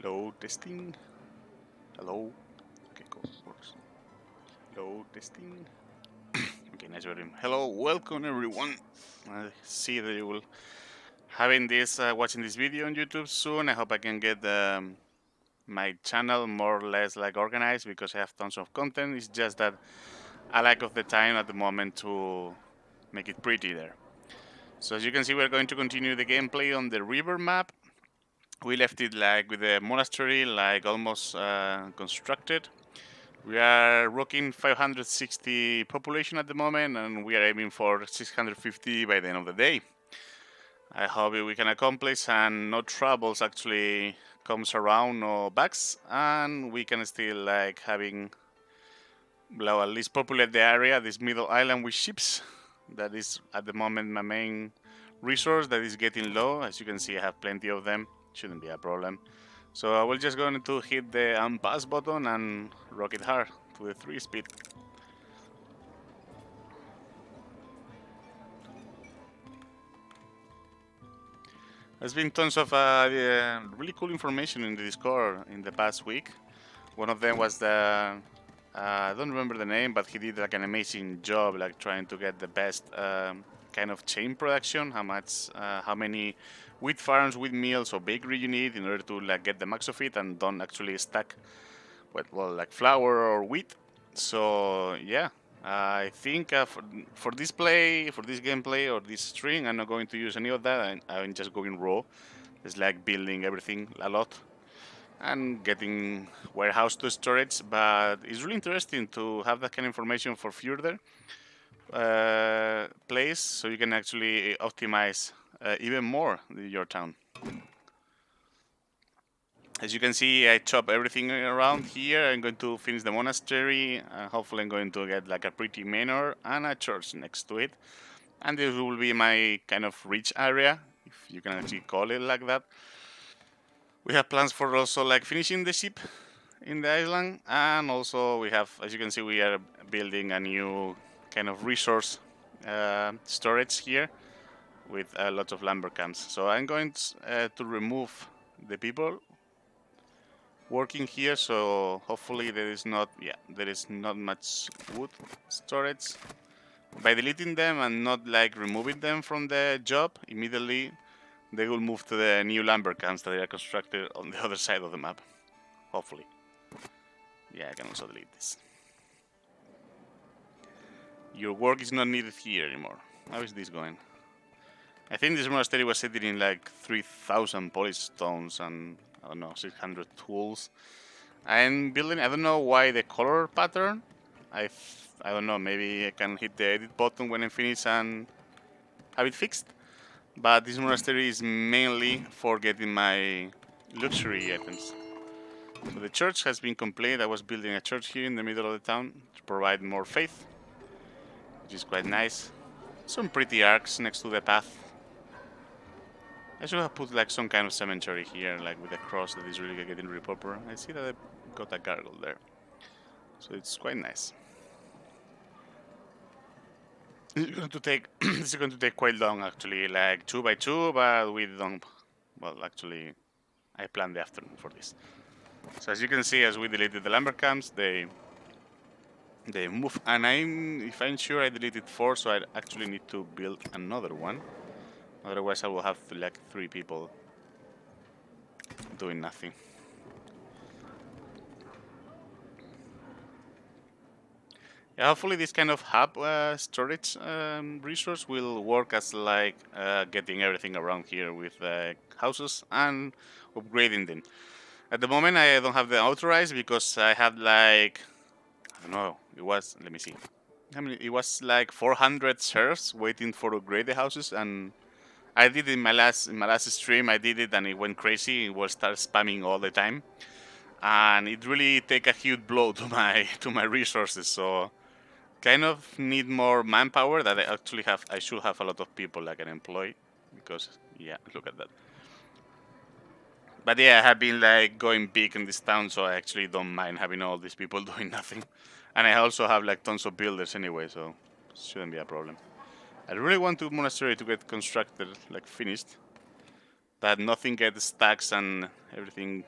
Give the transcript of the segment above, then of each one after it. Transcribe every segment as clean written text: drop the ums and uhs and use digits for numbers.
Hello, testing. Hello. Okay, cool. Works. Hello, testing. Okay, nice volume. Hello, welcome everyone. I see that you will having this watching this video on YouTube soon. I hope I can get my channel more or less like organized because I have tons of content. It's just that I lack of the time at the moment to make it pretty there. So as you can see, we're going to continue the gameplay on the river map. We left it like with the monastery like almost constructed. We are rocking 560 population at the moment, and we are aiming for 650 by the end of the day. I hope we can accomplish and no troubles actually comes around, no bugs, and we can still like having well, at least populate the area, this middle island with ships. That is at the moment my main resource that is getting low. As you can see, I have plenty of them. Shouldn't be a problem. So I will just going to hit the unpass button and rock it hard to the 3 speed. There's been tons of really cool information in the Discord in the past week. One of them was the I don't remember the name, but he did like an amazing job, like trying to get the best kind of chain production. How many wheat farms, wheat mills, or bakery you need in order to like get the max of it and don't actually stack, well, like flour or wheat. So yeah, I think for this play, for this gameplay or this string, I'm not going to use any of that. I'm just going raw. It's like building everything a lot and getting warehouse to storage. But it's really interesting to have that kind of information for further plays, so you can actually optimize even more your town. As you can see, I chop everything around here. I'm going to finish the monastery. Hopefully I'm going to get like a pretty manor and a church next to it. And this will be my kind of rich area, if you can actually call it like that. We have plans for also like finishing the ship in the island. And also we have, as you can see, we are building a new kind of resource storage here with lots of lumber camps. So I'm going to remove the people working here, so hopefully there is not much wood storage. By deleting them and not like removing them from the job immediately, they will move to the new lumber camps that are constructed on the other side of the map, hopefully. Yeah, I can also delete this. Your work is not needed here anymore. How is this going? I think this monastery was sitting in like 3,000 polished stones and I don't know, 600 tools. I'm building, I don't know why the color pattern. I don't know, maybe I can hit the edit button when I finish and have it fixed. But this monastery is mainly for getting my luxury items. So the church has been completed. I was building a church here in the middle of the town to provide more faith, which is quite nice. Some pretty arcs next to the path. I should have put like some kind of cemetery here, like with a cross that is really getting really proper. I see that I got a gargoyle there, so it's quite nice. It's going to take this is going to take quite long actually, like 2 by 2, but we don't. Well, actually, I planned the afternoon for this. So as you can see, as we deleted the lumber camps, they move, and if I'm sure I deleted 4, so I actually need to build another one. Otherwise, I will have like 3 people doing nothing. Yeah, hopefully this kind of hub storage resource will work as like getting everything around here with houses and upgrading them. At the moment I don't have the authorized because I had like, I don't know, it was, let me see. I mean, it was like 400 shares waiting for upgrade the houses, and I did it in my last stream. I did it and it went crazy. It will start spamming all the time, and it really take a huge blow to my resources. So kind of need more manpower that I should have a lot of people I can employ, because yeah, look at that. But yeah, I have been like going big in this town, so I actually don't mind having all these people doing nothing. And I also have like tons of builders anyway, so shouldn't be a problem. I really want the monastery to get constructed, like finished, that nothing gets stacks and everything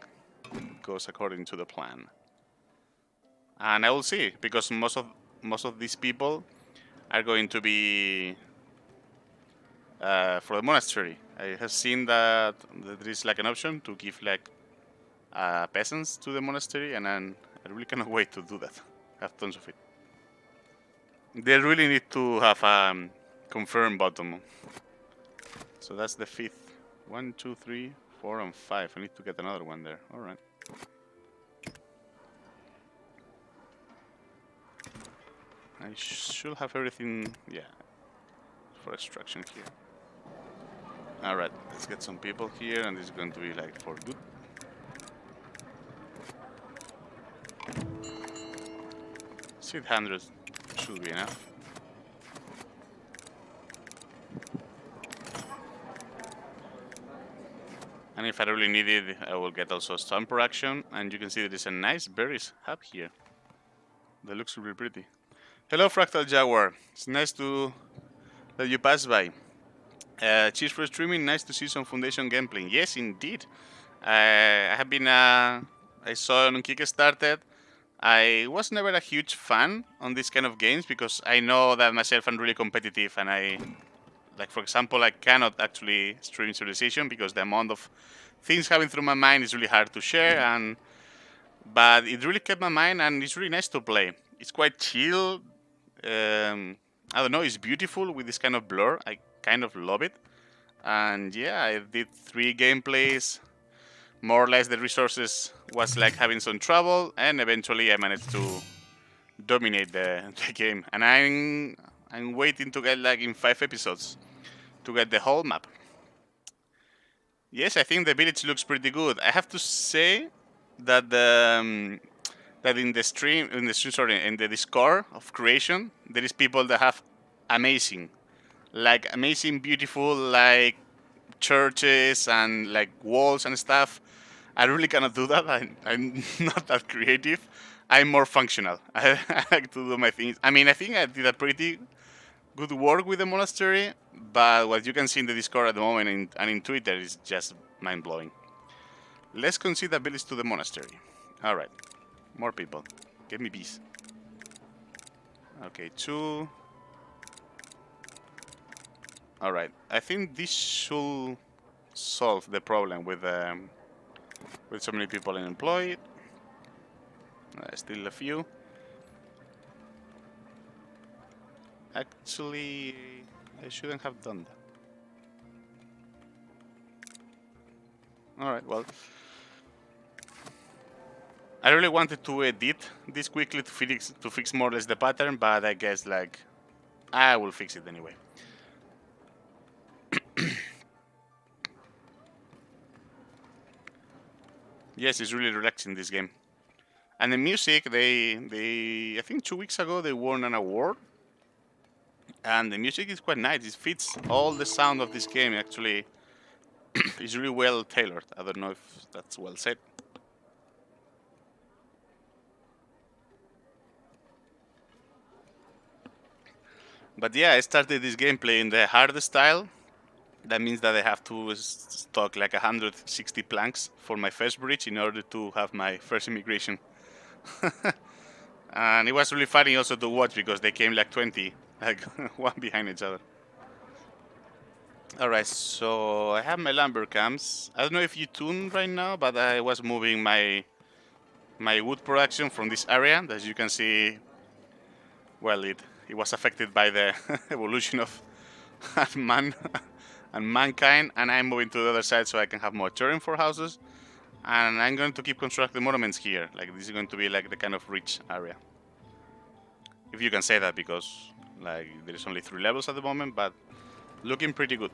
goes according to the plan. And I will see, because most of these people are going to be for the monastery. I have seen that there is like an option to give like peasants to the monastery, and I really cannot wait to do that. Have tons of it. They really need to have a confirm bottom. So that's the fifth. 1, 2, 3, 4, and 5. I need to get another one there. All right. I should have everything, yeah, for extraction here. Alright, let's get some people here, and this is going to be like for good. Seed 100 should be enough. And if I really need it, I will get also stone production, and you can see there is a nice berries hub here. That looks really pretty. Hello, Fractal Jaguar. It's nice that you pass by. Cheers for streaming. Nice to see some Foundation gameplay. Yes, indeed. I have been. I saw it on Kickstarter. I was never a huge fan on this kind of games because I know that myself I'm really competitive, and like for example, I cannot actually stream Civilization because the amount of things having through my mind is really hard to share. But it really kept my mind, and it's really nice to play. It's quite chill. I don't know, it's beautiful with this kind of blur. I kind of love it. And yeah, I did 3 gameplays. More or less the resources was like having some trouble, and eventually I managed to dominate the game. And I'm waiting to get like in 5 episodes to get the whole map. Yes, I think the village looks pretty good. I have to say that that in the Discord of creation, there is people that have amazing, beautiful, like churches and like walls and stuff. I really cannot do that. I'm not that creative. I'm more functional. I like to do my things. I mean, I think I did a pretty good work with the monastery, but what you can see in the Discord at the moment and in Twitter is just mind-blowing. Let's concede the village to the monastery. Alright. More people. Give me bees. Okay, 2. Alright. I think this should solve the problem with so many people unemployed. Still a few. Actually, I shouldn't have done that. Alright, well. I really wanted to edit this quickly to fix more or less the pattern, but I guess like I will fix it anyway. Yes, it's really relaxing, this game. And the music, they I think 2 weeks ago they won an award. And the music is quite nice. It fits all the sound of this game. Actually, it's really well tailored. I don't know if that's well said. But yeah, I started this gameplay in the hard style. That means that I have to stock like 160 planks for my first bridge in order to have my first immigration. And it was really funny also to watch because they came like 20, like one behind each other. Alright, so I have my lumber camps. I don't know if you tuned right now, but I was moving my wood production from this area. As you can see, well, it was affected by the evolution of man and mankind, and I'm moving to the other side so I can have more terrain for houses. And I'm going to keep constructing monuments here. Like this is going to be like the kind of rich area, if you can say that, because like there is only 3 levels at the moment, but looking pretty good.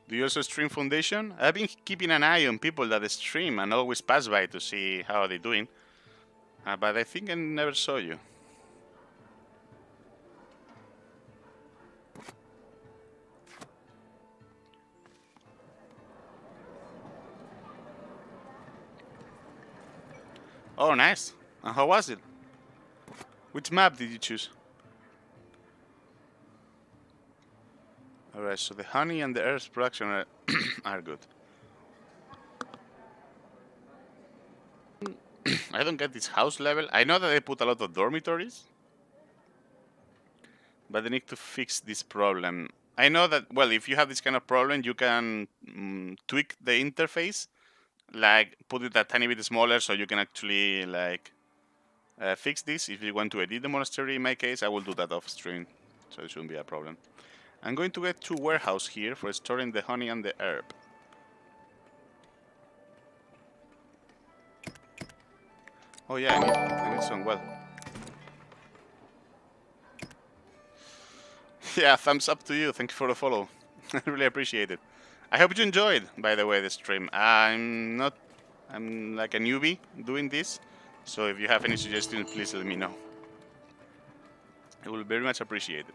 Do you also stream Foundation? I've been keeping an eye on people that stream and always pass by to see how they're doing. But I think I never saw you. Oh, nice. And how was it? Which map did you choose? Alright, so the honey and the herbs production are good. I don't get this house level. I know that they put a lot of dormitories, but they need to fix this problem. I know that, well, if you have this kind of problem, you can tweak the interface, like put it a tiny bit smaller so you can actually like fix this. If you want to edit the monastery, in my case, I will do that off stream, so it shouldn't be a problem. I'm going to get 2 warehouse here for storing the honey and the herb. Oh yeah, I need some, well. Yeah, thumbs up to you. Thank you for the follow. I really appreciate it. I hope you enjoyed, by the way, the stream. I'm like a newbie doing this, so if you have any suggestions, please let me know. I will very much appreciate it.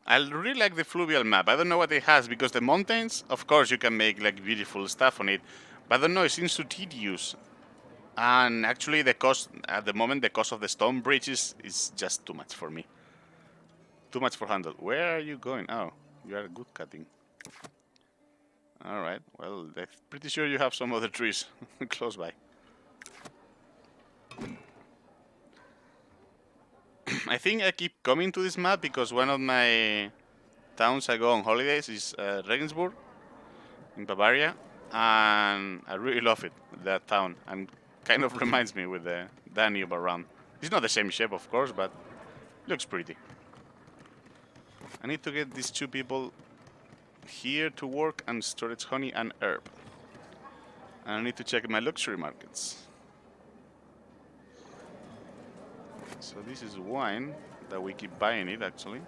I really like the fluvial map. I don't know what it has, because the mountains, of course, you can make like beautiful stuff on it, but I don't know, it seems too tedious. And actually, the cost at the moment, the cost of the stone bridges is just too much for me. Too much for handle. Where are you going? Oh, you are good cutting. Alright, well, I'm pretty sure you have some other trees close by. I think I keep coming to this map because one of my towns I go on holidays is Regensburg in Bavaria, and I really love it, that town, and kind of reminds me with the Danube around. It's not the same shape, of course, but looks pretty. I need to get these 2 people here to work and storage honey and herb. And I need to check my luxury markets. So this is wine that we keep buying it, actually.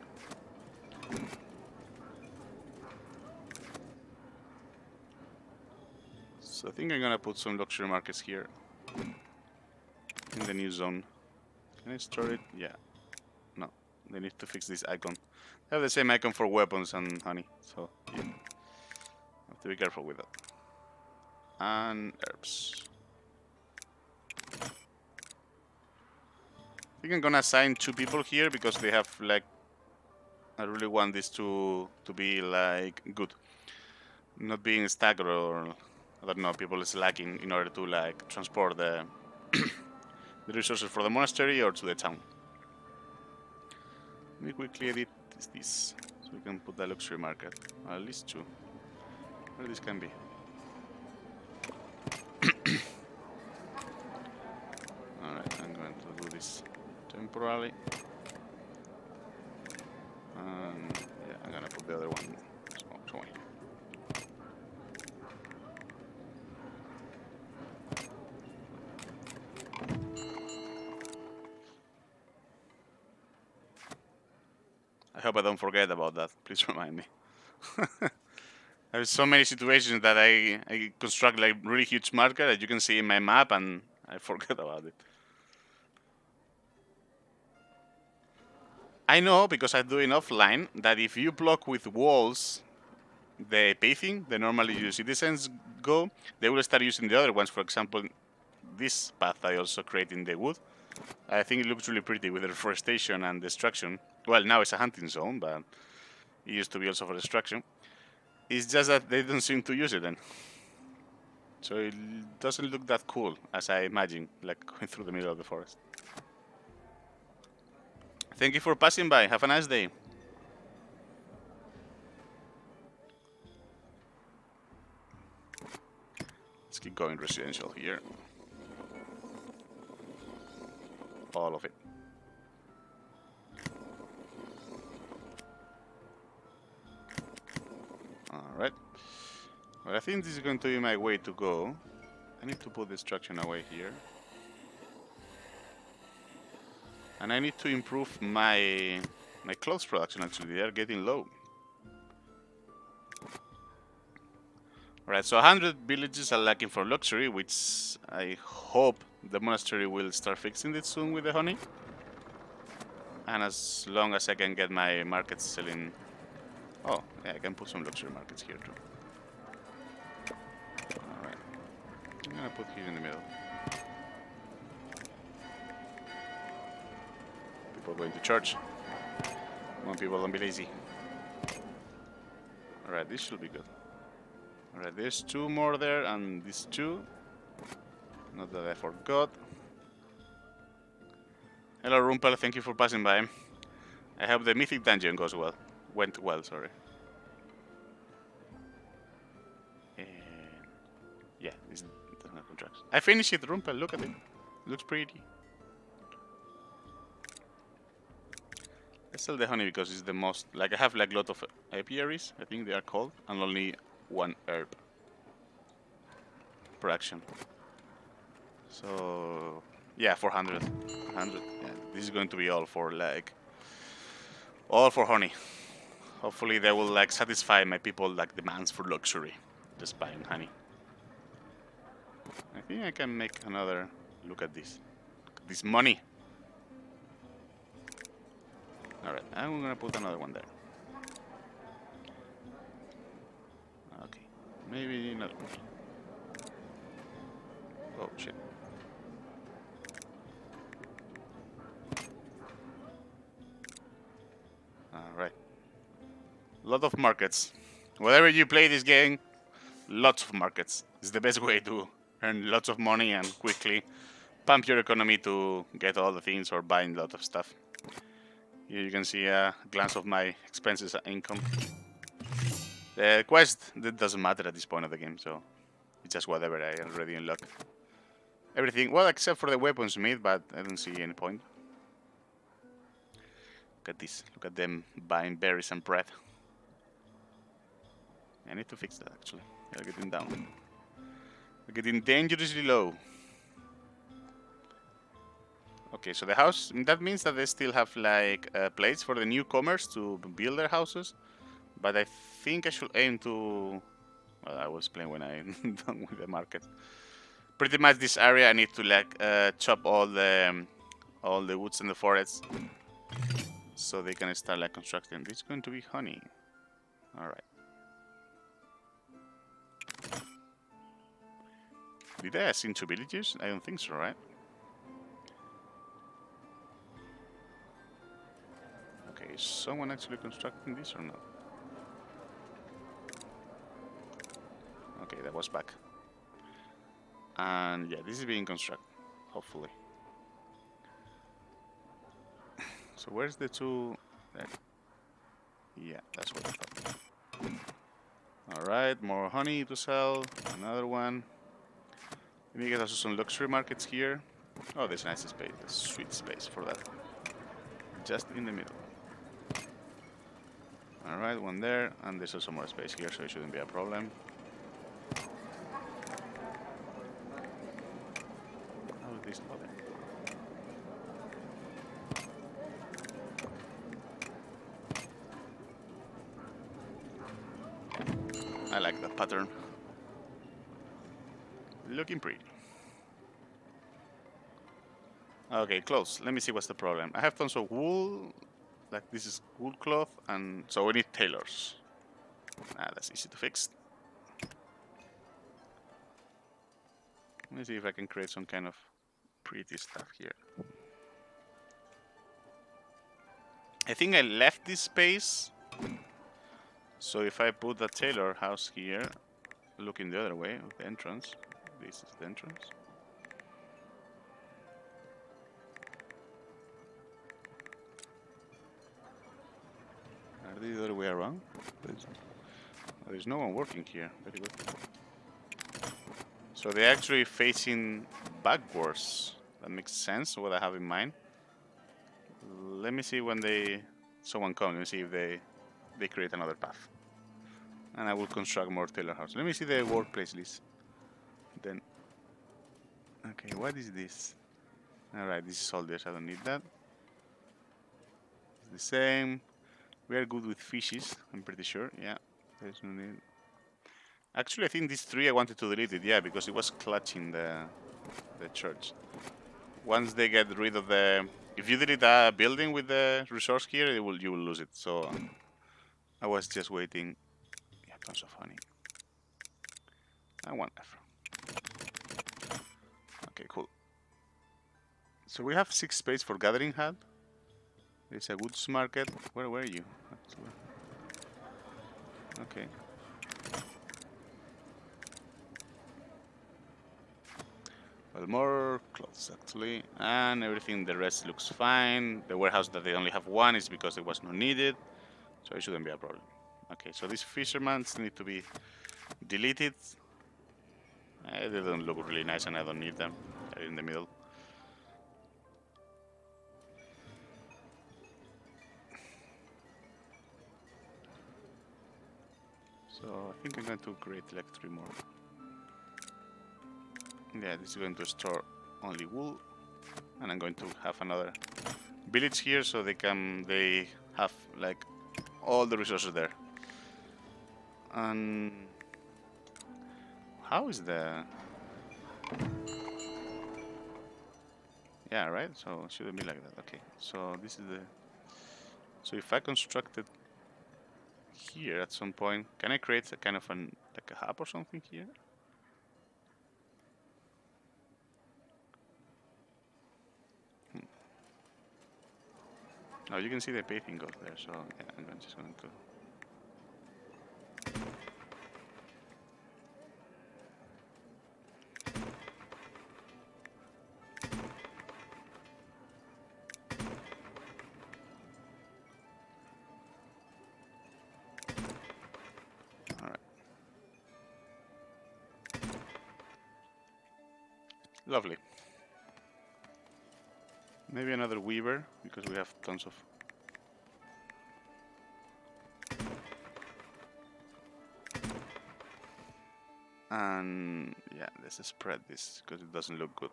So I think I'm gonna put some luxury markets here in the new zone. Can I store it? Yeah. No, they need to fix this icon. I have the same icon for weapons and honey, so yeah. I have to be careful with that. And herbs. I think I'm gonna assign 2 people here because they have like, I really want this to be like good, not being staggered or I don't know, people slacking in order to like transport the the resources for the monastery or to the town. Let me quickly edit this so we can put the luxury market, at least 2. Where this can be. Alright, I'm going to do this temporarily. And yeah, I'm gonna put the other one somewhere. I hope I don't forget about that. Please remind me. There's so many situations that I construct like really huge marker that you can see in my map and I forget about it. I know, because I'm doing offline, that if you block with walls the paving that normally your citizens go, they will start using the other ones. For example, this path I also create in the wood. I think it looks really pretty with the reforestation and destruction. Well, now it's a hunting zone, but it used to be also for destruction. It's just that they don't seem to use it then. So it doesn't look that cool as I imagine, like going through the middle of the forest. Thank you for passing by. Have a nice day. Let's keep going residential here. All of it. Alright. Well, I think this is going to be my way to go. I need to put destruction away here. And I need to improve my clothes production, actually. They are getting low. Alright, so 100 villages are lacking for luxury, which I hope the monastery will start fixing it soon with the honey. And as long as I can get my markets selling... Oh, yeah, I can put some luxury markets here too. Alright. I'm gonna put here in the middle. People going to church. More people, don't be lazy. Alright, this should be good. Alright, there's 2 more there, and these 2. Not that I forgot. Hello, Rumpel, thank you for passing by. I hope the mythic dungeon goes well. Went well, sorry. And yeah, this doesn't have contracts. I finished it, Rumpel, look at it. Looks pretty. I sell the honey because it's the most... Like, I have like a lot of apiaries, I think they are called, and only 1 herb per action. So... Yeah, 400. 100. Yeah, this is going to be all for like... All for honey. Hopefully they will like satisfy my people like demands for luxury. Just buying honey. I think I can make another... Look at this. Look at this money. Alright, I'm gonna put another one there. Okay. Maybe not. Oh shit. Alright. Lot of markets. Whenever you play this game, lots of markets. It's the best way to earn lots of money and quickly pump your economy to get all the things or buying a lot of stuff. Here you can see a glance of my expenses and income. The quest, that doesn't matter at this point of the game, so it's just whatever I already unlocked. Everything, well, except for the weaponsmith, but I don't see any point. Look at this, look at them buying berries and bread. I need to fix that actually. They're getting down. They're getting dangerously low. Okay, so the house, that means that they still have like a place for the newcomers to build their houses. But I think I should aim to... Well, I will explain when I'm done with the market. Pretty much this area I need to like chop all the woods in the forests. So they can start like constructing. This is going to be honey. Alright. Did I assign 2 villages? I don't think so, right? Okay, is someone actually constructing this or not? Okay, that was back. And yeah, this is being constructed, hopefully. So where's the 2? There. Yeah, that's what I thought. Alright, more honey to sell. Another one. Let me get also some luxury markets here. Oh, there's a nice space. A sweet space for that. Just in the middle. Alright, one there. And there's also more space here, so it shouldn't be a problem. How is this open? I like that pattern. Looking pretty. Okay, close. Let me see what's the problem. I have tons of wool. Like this is wool cloth, and so we need tailors. That's easy to fix. Let me see if I can create some kind of pretty stuff here. I think I left this space. So if I put the tailor house here, looking the other way of the entrance, this is the entrance. Are they the other way around? There's no one working here. Very good. So they're actually facing backwards. That makes sense, what I have in mind. Let me see when someone comes. Let me see if they create another path. And I will construct more tailor house. Let me see the workplace list. Then, okay, what is this? Alright, this is soldiers, I don't need that. It's the same. We are good with fishes, I'm pretty sure, yeah. There's no need. Actually, I think these 3 I wanted to delete it, yeah, because it was clutching the church. Once they get rid of the if you delete a building with the resource here, you will lose it. So I was just waiting. Yeah, tons of honey. I want F. Okay, cool. So we have 6 space for gathering hut. There's a goods market. Where were you? Okay. Well, more clothes actually, and everything. The rest looks fine. The warehouse that they only have one is because it was not needed, so it shouldn't be a problem. Okay, so these fishermen need to be deleted. They don't look really nice, and I don't need them. They're in the middle. So I think I'm going to create like 3 more. Yeah, this is going to store only wool, and I'm going to have another village here so they have like all the resources there. And how is the... Yeah, right? So it shouldn't be like that. Okay, so this is the... So if I construct it here at some point, can I create a kind of like a hub or something here? Oh, you can see the paving goes there, so yeah, I'm just going to... Alright. Lovely. Maybe another weaver, because we have tons of... And yeah, let's spread this, because it doesn't look good.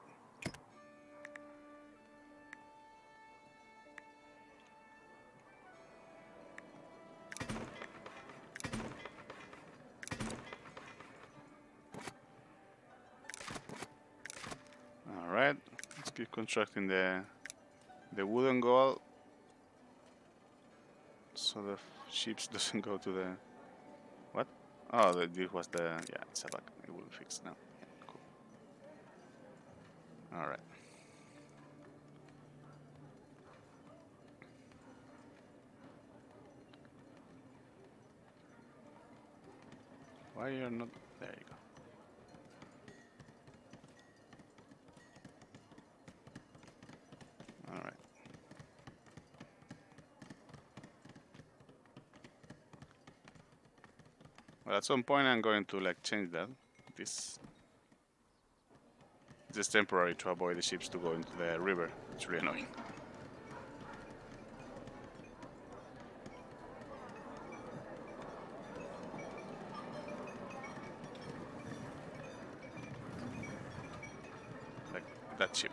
Alright, let's keep constructing the wooden goal, so the ships doesn't go to the... What? Oh, this was the... Yeah, it's a bug. It will fix now. Yeah, cool. Alright. Why you're not... There you go. Alright. Well, at some point I'm going to like change that. This is temporary to avoid the ships to go into the river. It's really annoying. Like that ship.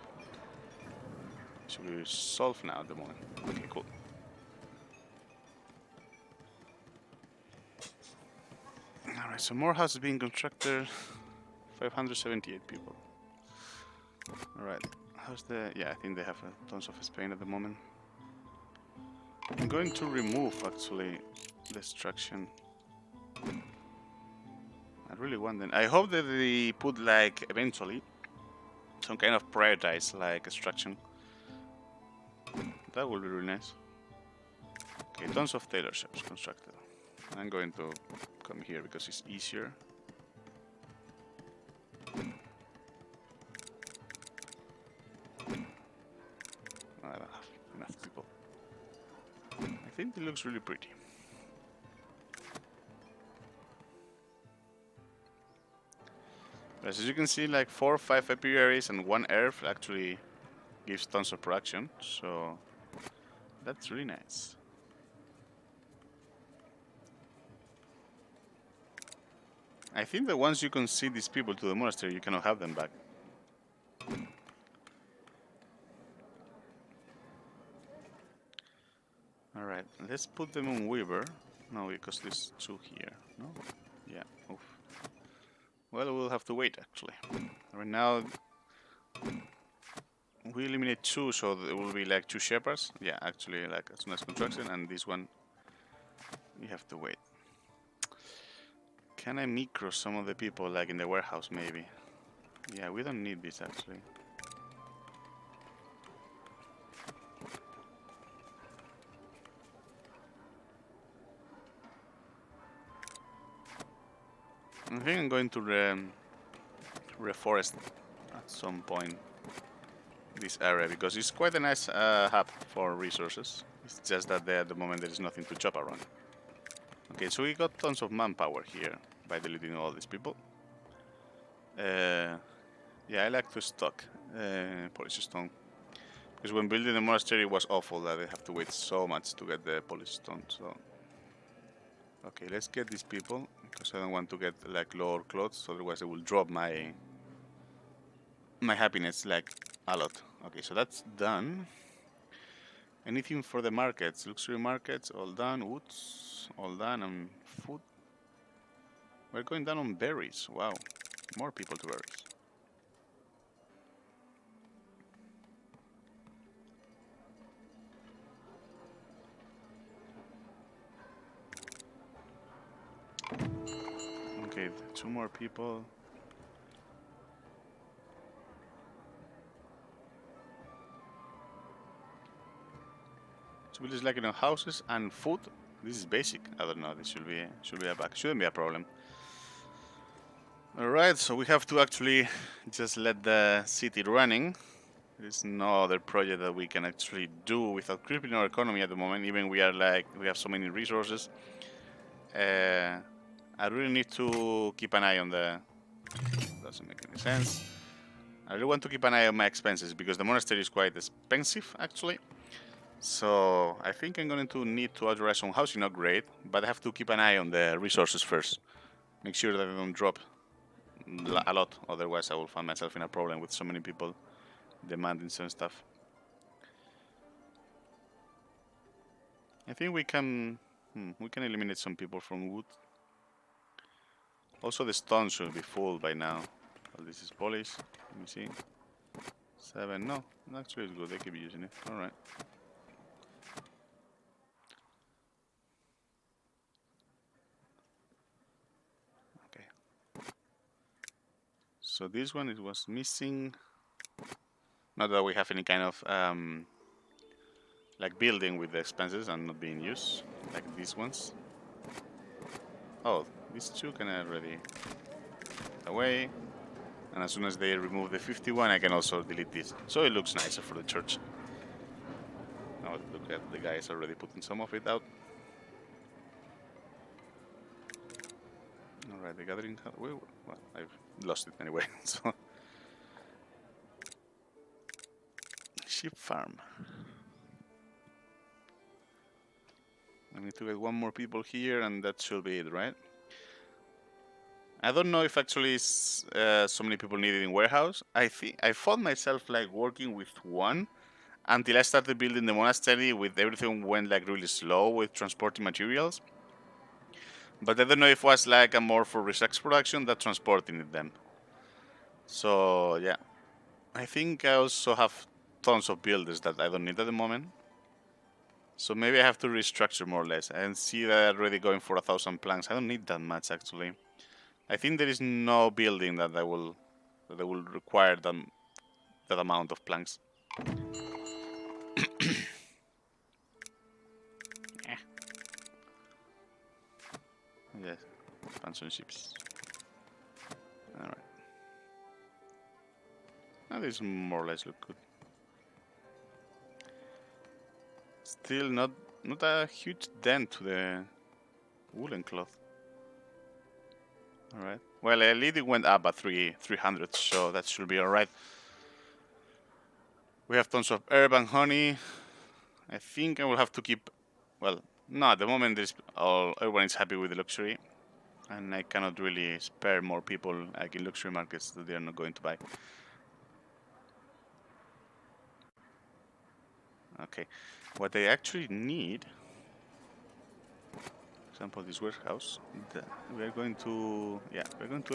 Should be solved now at the moment. Okay, cool. Alright, so more houses being constructed. 578 people. Alright, how's the... Yeah, I think they have tons of Spain at the moment. I'm going to remove, actually, destruction. I really want them. I hope that they put, like, eventually, some kind of prioritize, like, extraction. That would be really nice. Okay, tons of tailor shops constructed. I'm going to come here because it's easier. I don't have enough people. I think it looks really pretty. But as you can see, like 4 or 5 apiaries and 1 earth actually gives tons of production, so that's really nice. I think that once you concede these people to the monastery, you cannot have them back. Alright, let's put them on Weaver. No, because there's 2 here, no? Yeah, oof. Well, we'll have to wait, actually. Right now, we eliminate 2, so there will be like 2 shepherds. Yeah, actually, like as soon as construction, and this one we have to wait. Can I micro some of the people, like in the warehouse, maybe? Yeah, we don't need this actually. I think I'm going to reforest at some point this area because it's quite a nice hub for resources. It's just that there at the moment there is nothing to chop around. Okay, so we got tons of manpower here by deleting all these people. Yeah, I like to stock polish stone because when building the monastery it was awful that I have to wait so much to get the polish stone. So okay, let's get these people because I don't want to get like lower clothes, otherwise it will drop my happiness like a lot. Okay, so that's done. Anything for the markets? Luxury markets, all done. Woods, all done. And food. We're going down on berries. Wow, more people to berries. Okay, 2 more people. So we just like houses and food. This is basic. I don't know. This should be a bug. Shouldn't be a problem. All right. So we have to actually just let the city running. There's no other project that we can actually do without crippling our economy at the moment. Even we have so many resources. I really need to keep an eye on the. Doesn't make any sense. I really want to keep an eye on my expenses because the monastery is quite expensive actually. So I think I'm going to need to address some housing upgrade, but I have to keep an eye on the resources first. Make sure that I don't drop a lot, otherwise I will find myself in a problem with so many people demanding some stuff. I think we can eliminate some people from wood. Also the stone should be full by now. Well, this is polish. Let me see. 7. No, actually it's good. They keep using it. All right. Okay. So this one it was missing. Not that we have any kind of like building with the expenses and not being used, like these ones. Oh, these 2 can already away. And as soon as they remove the 51, I can also delete this. So it looks nicer for the church. Now look at the guys already putting some of it out. Alright, the gathering. Well, I've lost it anyway. So sheep farm. I need to get 1 more people here, and that should be it, right? I don't know if actually so many people needed in warehouse. I found myself like working with 1 until I started building the monastery. With everything went like really slow with transporting materials. But I don't know if it was like a more for research production than transporting them. So yeah, I think I also have tons of builders that I don't need at the moment. So maybe I have to restructure more or less. And see that I'm already going for 1,000 planks. I don't need that much actually. I think there is no building that will require that amount of planks. Yes, expansion ships. Alright. Now this more or less look good. Still not a huge dent to the woolen cloth. Alright. Well, it went up at 300, so that should be alright. We have tons of herb and honey. I think I will have to keep. Well, no, at the moment everyone is happy with the luxury, and I cannot really spare more people like in luxury markets that they are not going to buy. Okay, what they actually need, for example, this warehouse, we're going to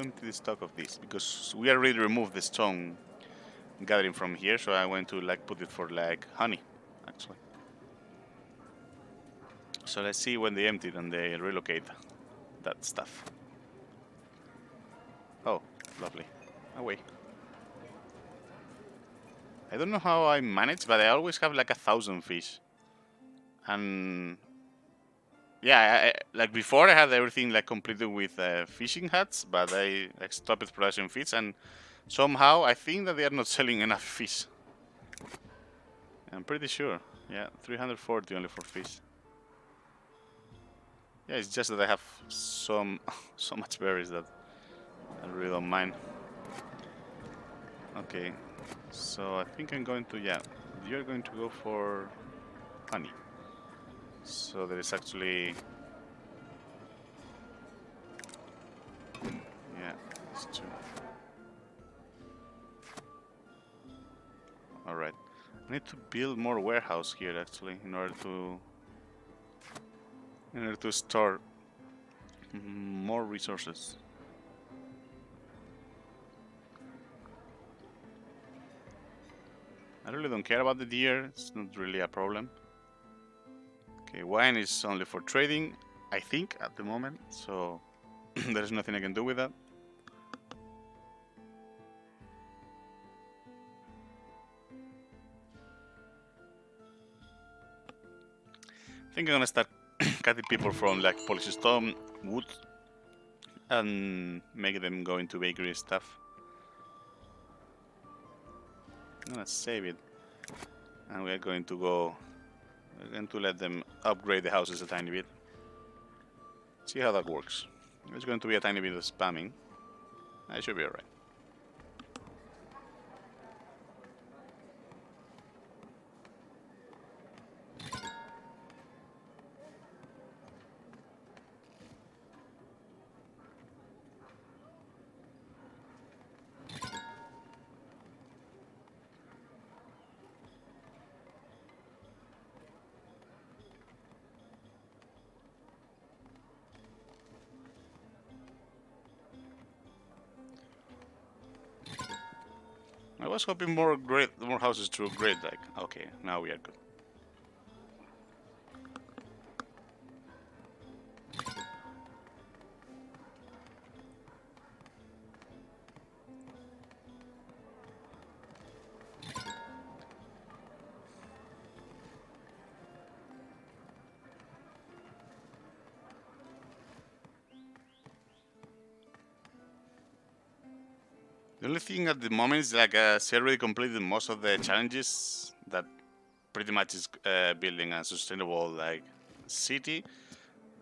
empty the stock of this because we already removed the stone gathering from here, so I went to like put it for like honey, actually. So let's see when they empty it and they relocate that stuff. Oh, lovely. Away. I don't know how I manage, but I always have like 1,000 fish. And yeah, like before I had everything like completed with fishing huts, but I like stopped production fish, and somehow I think that they are not selling enough fish. I'm pretty sure. Yeah, 340 only for fish. Yeah, it's just that I have some so much berries that I really don't mind. Okay, so I think I'm going to, yeah, you're going to go for honey. So there is actually, yeah, it's two. All right, I need to build more warehouse here actually in order to store more resources. I really don't care about the deer, it's not really a problem. Okay, wine is only for trading, I think, at the moment, so there's nothing I can do with that. I think I'm gonna start cutting people from like polystone wood and make them go into bakery stuff. I'm gonna save it, and we're going to go. We're going to let them upgrade the houses a tiny bit. See how that works. There's going to be a tiny bit of spamming. I should be alright. I was hoping more houses to upgrade. Like, okay, now we are good. The only thing at the moment is like she already completed most of the challenges that pretty much is building a sustainable like city.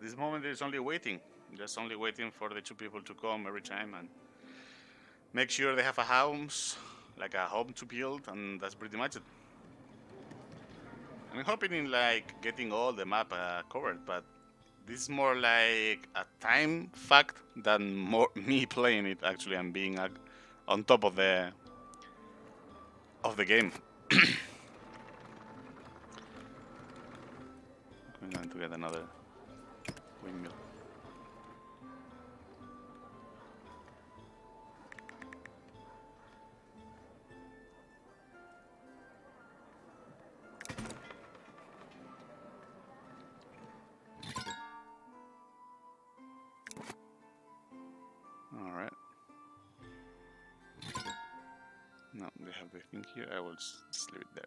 This moment is only waiting, just only waiting for the two people to come every time and make sure they have a house, like a home to build, and that's pretty much it. I'm hoping in like getting all the map covered, but this is more like a time fact than more me playing it actually and being on top of the game. I'm going to get another windmill. Alright. No, they have the thing here. I will just leave it there.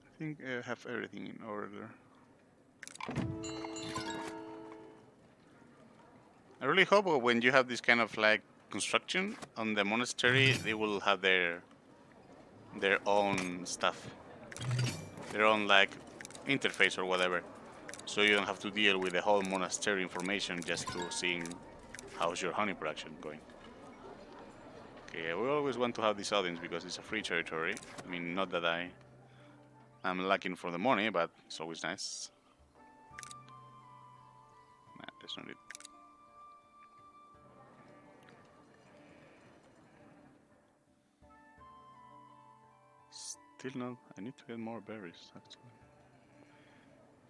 I think I have everything in order. I really hope when you have this kind of like construction on the monastery, they will have their own stuff, their own like interface or whatever, so you don't have to deal with the whole monastery information just to seeing how's your honey production going. Okay, we always want to have this audience because it's a free territory. I mean, not that I'm lacking for the money, but it's always nice. Nah, there's no need. still not. I need to get more berries, actually.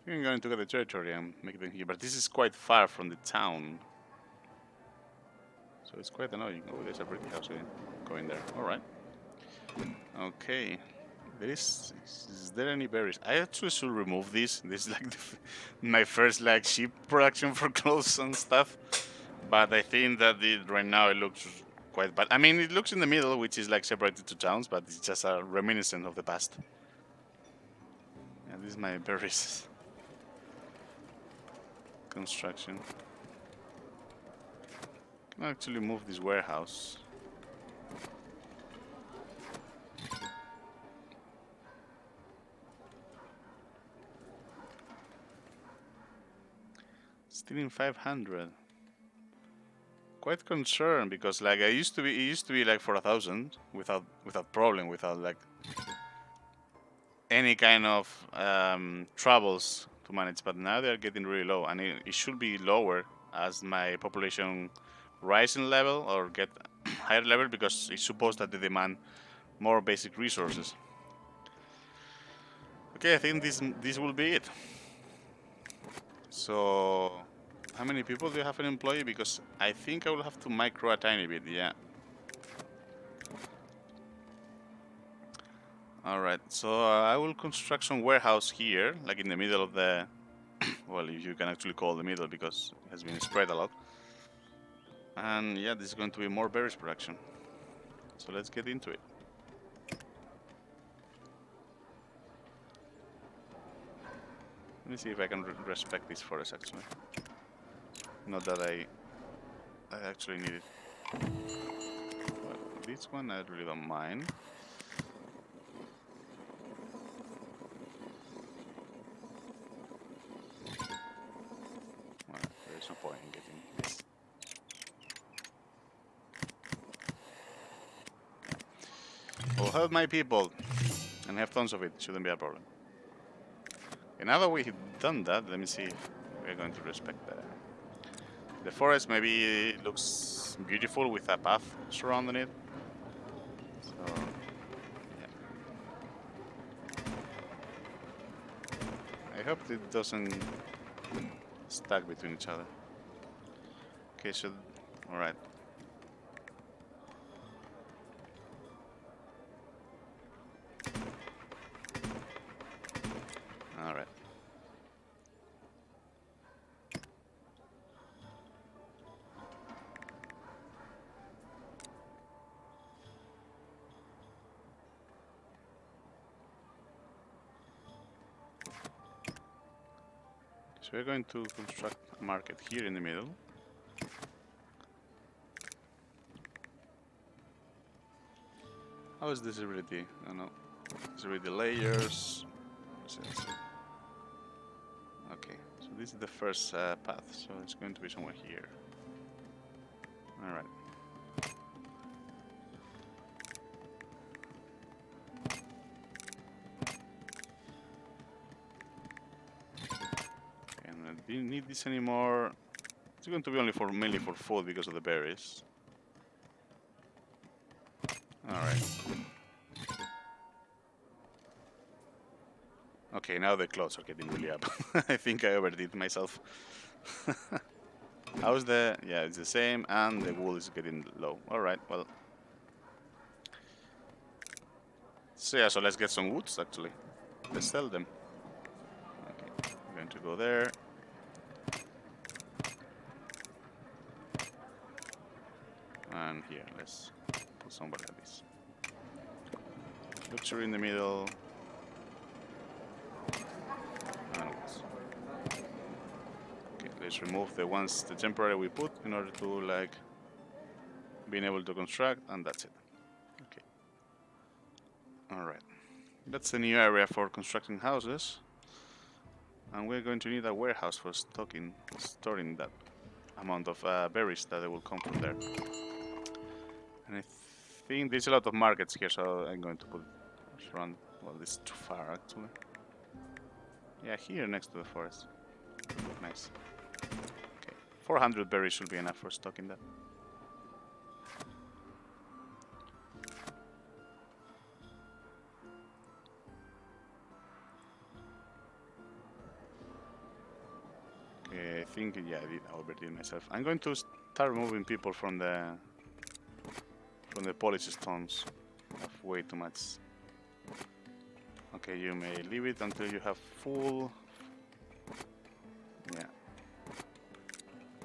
I think I'm going to get the territory and make them here, but this is quite far from the town. So it's quite annoying. Oh, there's a pretty house again. Going there. Alright. Okay. Is there any berries? I actually should remove this. This is like my first like sheep production for clothes and stuff. But I think that right now it looks quite bad. I mean, it looks in the middle, which is like separated to towns, but it's just a reminiscent of the past. Yeah, this is my berries construction. Can actually move this warehouse. Still in 500. Quite concerned because like it used to be like for 1,000 without problem, without like any kind of troubles to manage. But now they are getting really low, and it should be lower as my population rise in level or get higher level, because it's supposed that they demand more basic resources. Okay, I think this will be it. So, how many people do you have an employee? Because I think I will have to micro a tiny bit, yeah. Alright, so I will construct some warehouse here, like in the middle of the... well, if you can actually call the middle, because it has been spread a lot. And yeah, this is going to be more berries production. So let's get into it. Let me see if I can respect this forest, actually. Not that I actually need it. Well, this one I really don't mind. Well, there's no point in getting this. I'll help my people and have tons of it. Shouldn't be a problem. Okay, now that we've done that, let me see if we're going to respect the forest. Maybe it looks beautiful with a path surrounding it. So, yeah. I hope it doesn't stack between each other. Okay, so, alright. Alright. So we're going to construct a market here in the middle. How is visibility? I don't know. Visibility layers. Okay, so this is the first path, so it's going to be somewhere here. Alright. And I didn't need this anymore. It's going to be only mainly for food because of the berries. Alright. Okay, now the clothes are getting really up. I think I overdid myself. How's the... yeah, it's the same, and the wool is getting low. Alright, well. So yeah, so let's get some woods, actually. Let's sell them. Okay, I'm going to go there. And here, let's put somebody like this. Luxury in the middle. And woods. Okay, let's remove the ones, the temporary we put in order to, like, being able to construct, and that's it. Okay. Alright. That's the new area for constructing houses. And we're going to need a warehouse for storing that amount of berries that will come from there. And I think there's a lot of markets here, so I'm going to put it around. Well, this is too far, actually. Yeah, here next to the forest. Nice. Okay, 400 berries should be enough for stocking that. think, yeah, I overdid myself. I'm going to start removing people from the polish stones. I have way too much. Okay, you may leave it until you have full. Yeah.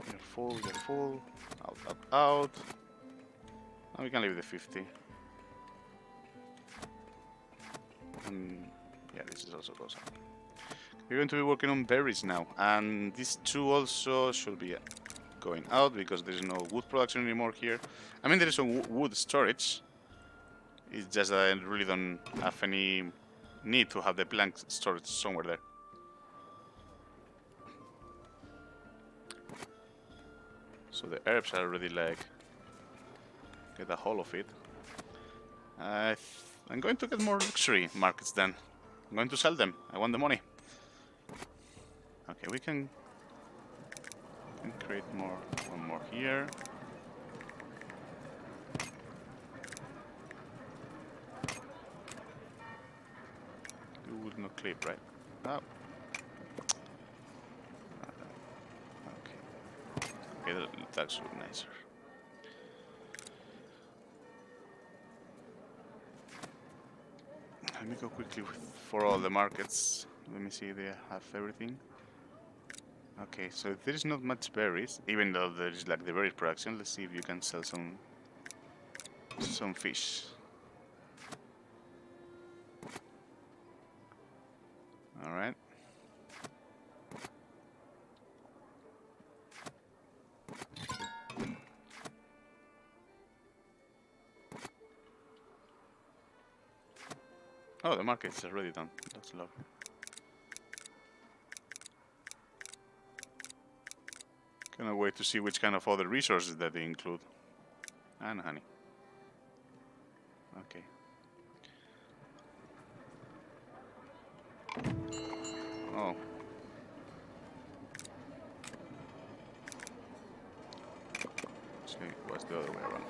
You're full, you're full. Out, out, out. And we can leave the 50. And yeah, this is also goes up. We're going to be working on berries now, and these two also should be going out because there's no wood production anymore here. I mean, there is some wood storage. It's just that I really don't have any need to have the plank storage somewhere there. So the herbs are already like get a hold of it. I'm going to get more luxury markets then. I'm going to sell them. I want the money. Okay, we can create more. One more here. You would not clip, right? Oh. Okay. Okay, that's look nicer. Let me go quickly for all the markets. Let me see, they have everything. Okay, so there is not much berries, even though there is like the berry production. Let's see if you can sell some fish. All right. Oh, the market is already done. That's lovely. Cannot wait to see which kind of other resources that they include. And honey. Okay. Oh. See, what's the other way around?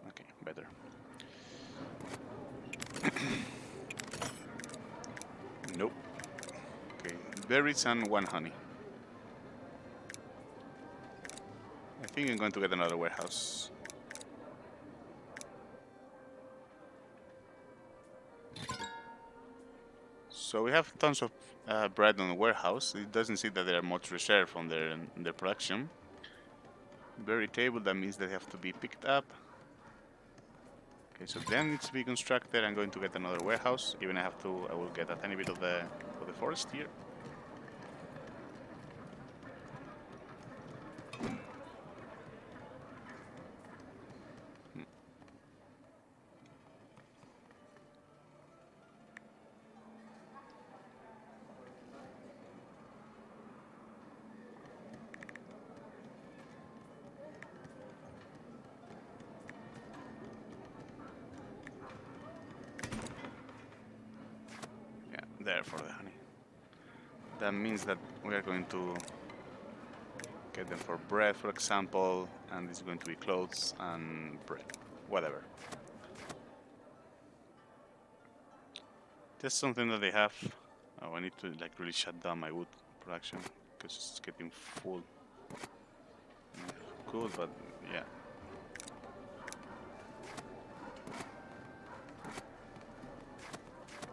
Okay, better. Nope. Okay, berries and one honey. I think I'm going to get another warehouse. So we have tons of bread on the warehouse. It doesn't seem that there are much reserve from their production. Berry table, that means they have to be picked up. Okay, so then needs to be constructed. I'm going to get another warehouse. Even I will get a tiny bit of the forest here. There for the honey. That means that we are going to get them for bread, for example, and this is going to be clothes and bread, whatever. Just something that they have. Oh, I need to like really shut down my wood production because it's getting full. Good, but yeah.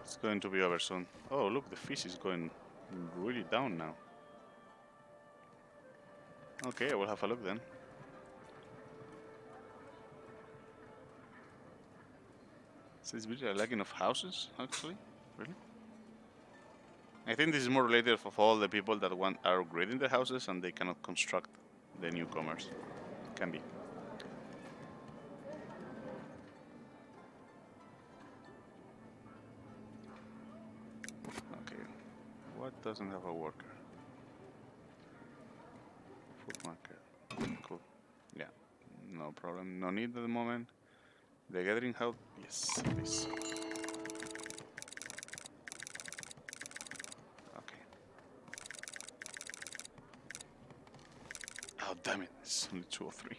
It's going to be over soon. Oh, look, the fish is going really down now. Okay, I will have a look then. So it's really a lacking of houses, actually? Really? I think this is more related of all the people that are upgrading their houses and they cannot construct the newcomers. Can be. Okay. What doesn't have a worker? Food market. Cool. Yeah. No problem. No need at the moment. The gathering house. Yes, please. Okay. Oh, damn it. It's only 2 or 3.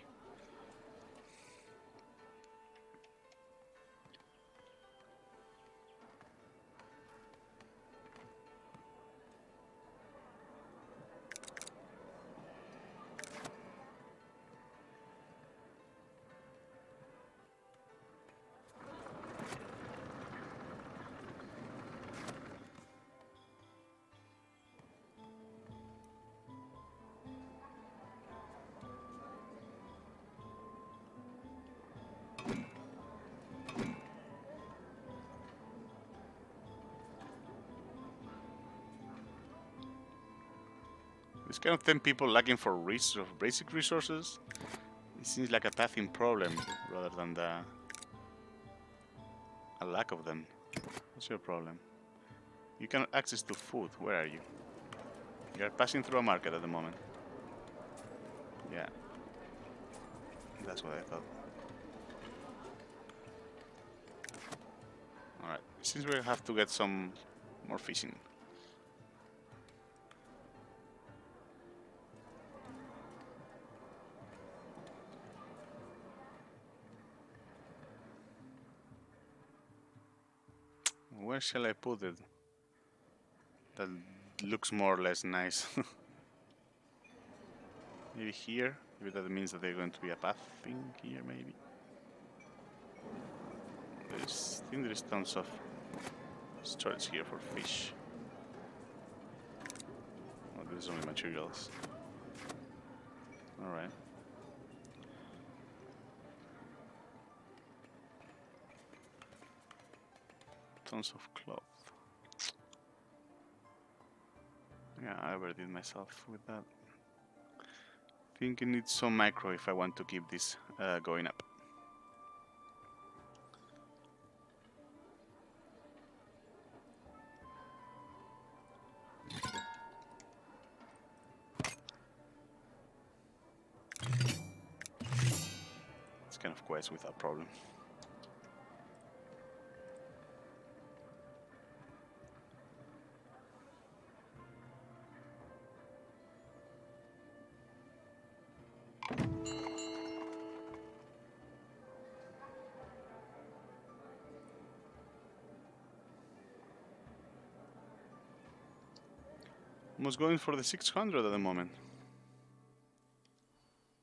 There's kind of 10 people lacking for basic resources. It seems like a pathing problem rather than a lack of them. What's your problem? You cannot access to food. Where are you? You are passing through a market at the moment. Yeah. That's what I thought. Alright. Since we have to get some more fishing. Where shall I put it? That looks more or less nice. Maybe here? Maybe that means that they're going to be a path thing here, maybe. I think there's tons of storage here for fish. Oh, there's only materials. Alright. Tons of cloth. Yeah, I overdid myself with that. I think I need some micro if I want to keep this going up. It's kind of quest without problem. Almost going for the 600 at the moment.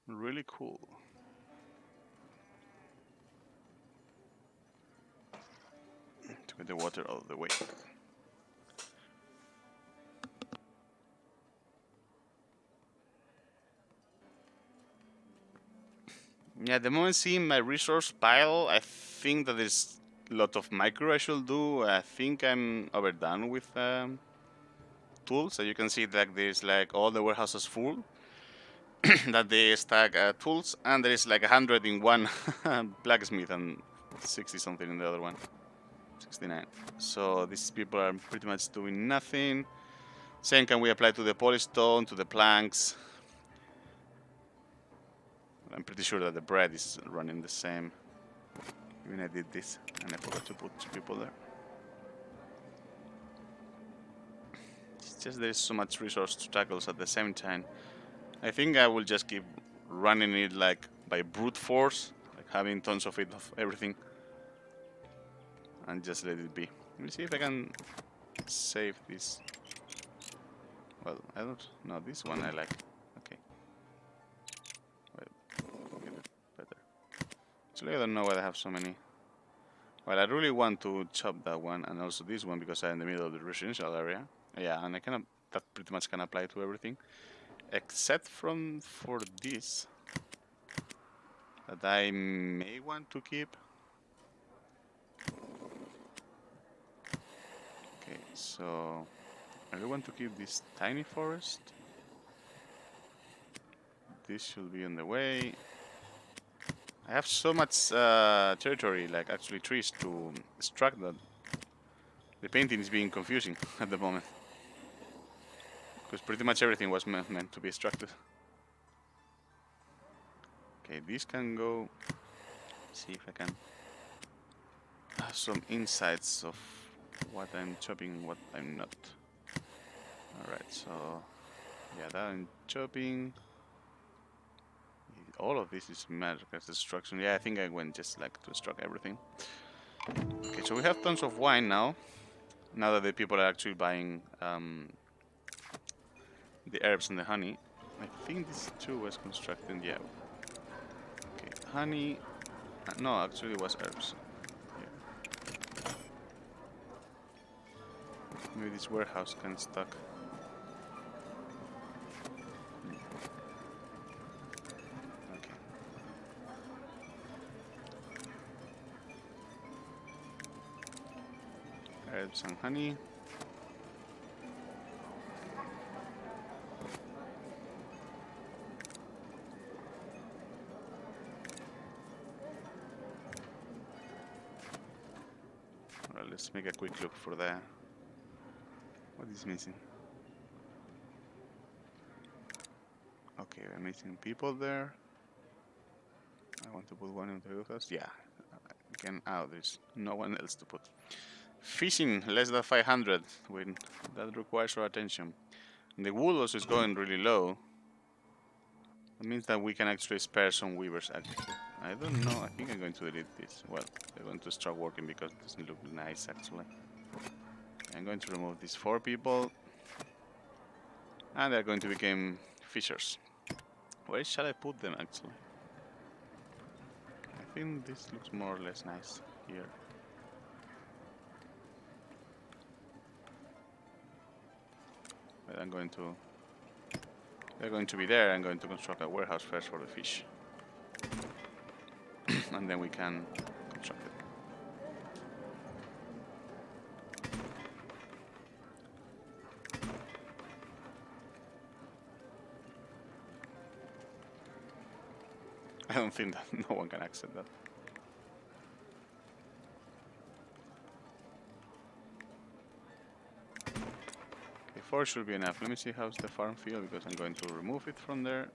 Really cool. To get the water out of the way. Yeah, the moment seeing my resource pile, I think that there's a lot of micro I should do. I think I'm overdone with tools. So you can see that there's like all the warehouses full. That they stack tools, and there is like 100 in one blacksmith and 60 something in the other one. 69. So these people are pretty much doing nothing. Same can we apply to the polystone, to the planks. I'm pretty sure that the bread is running the same. Even I did this and I forgot to put 2 people there. It's just there's so much resource to tackle at the same time. I think I will just keep running it like by brute force, like having tons of it of everything, and just let it be. Let me see if I can save this. Well, I don't know, this one I like. Okay. Well, get it better. Actually, I don't know why I have so many. Well, I really want to chop that one and also this one because I'm in the middle of the residential area. Yeah, and I can that pretty much can apply to everything. Except for this that I may want to keep. Okay, so I really want to keep this tiny forest. This should be on the way. I have so much territory, like actually trees to extract that the painting is being confusing at the moment. Because pretty much everything was meant to be extracted. Okay, this can go. See if I can have some insights of what I'm chopping, what I'm not. Alright, so yeah, that I'm chopping. All of this is magic as destruction. Yeah, I think I went just like to extract everything. Okay, so we have tons of wine now. Now that the people are actually buying the herbs and the honey. I think this too was constructed, yeah. Okay, honey. No, actually it was herbs. Yeah. Maybe this warehouse can stock. Okay. Herbs and honey. Well, let's make a quick look for the... What is missing? Okay, we're missing people there. I want to put one into the house. Yeah, we can. Oh, there's no one else to put. Fishing less than 500. When that requires our attention. And the wool also is going really low. That means that we can actually spare some weavers. Actually, I don't know. I think I'm going to delete this. Well, they're going to start working because it doesn't look nice actually. I'm going to remove these 4 people, and they're going to become fishers. Where shall I put them actually? I think this looks more or less nice here. But I'm going to... They're going to be there. I'm going to construct a warehouse first for the fish. And then we can construct it. I don't think that no one can accept that. Okay, 4 should be enough. Let me see how's the farm field because I'm going to remove it from there.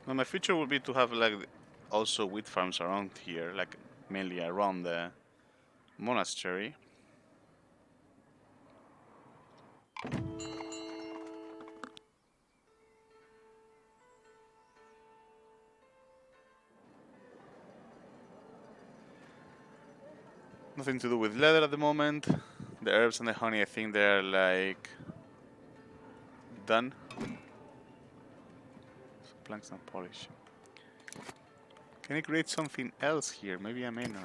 Now my future will be to have like also wheat farms around here, like mainly around the monastery. Nothing to do with leather at the moment. The herbs and the honey, I think they're like done. So planks and polish. Can I create something else here? Maybe a manor.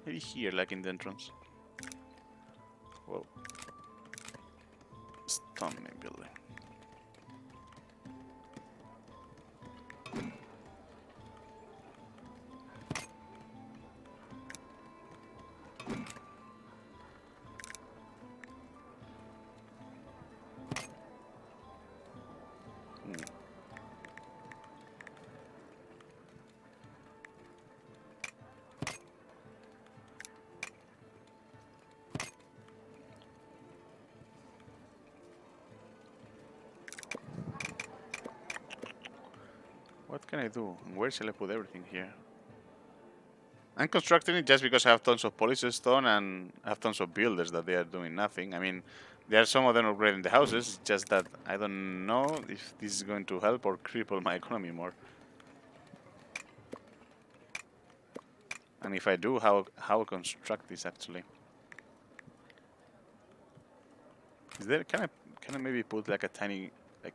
Maybe here, like in the entrance. Whoa. Stone building. What can I do? And where shall I put everything here? I'm constructing it just because I have tons of polished stone and I have tons of builders that they are doing nothing. I mean, there are some of them upgrading the houses, just that I don't know if this is going to help or cripple my economy more. And if I do, how construct this actually? Is there can I maybe put like a tiny like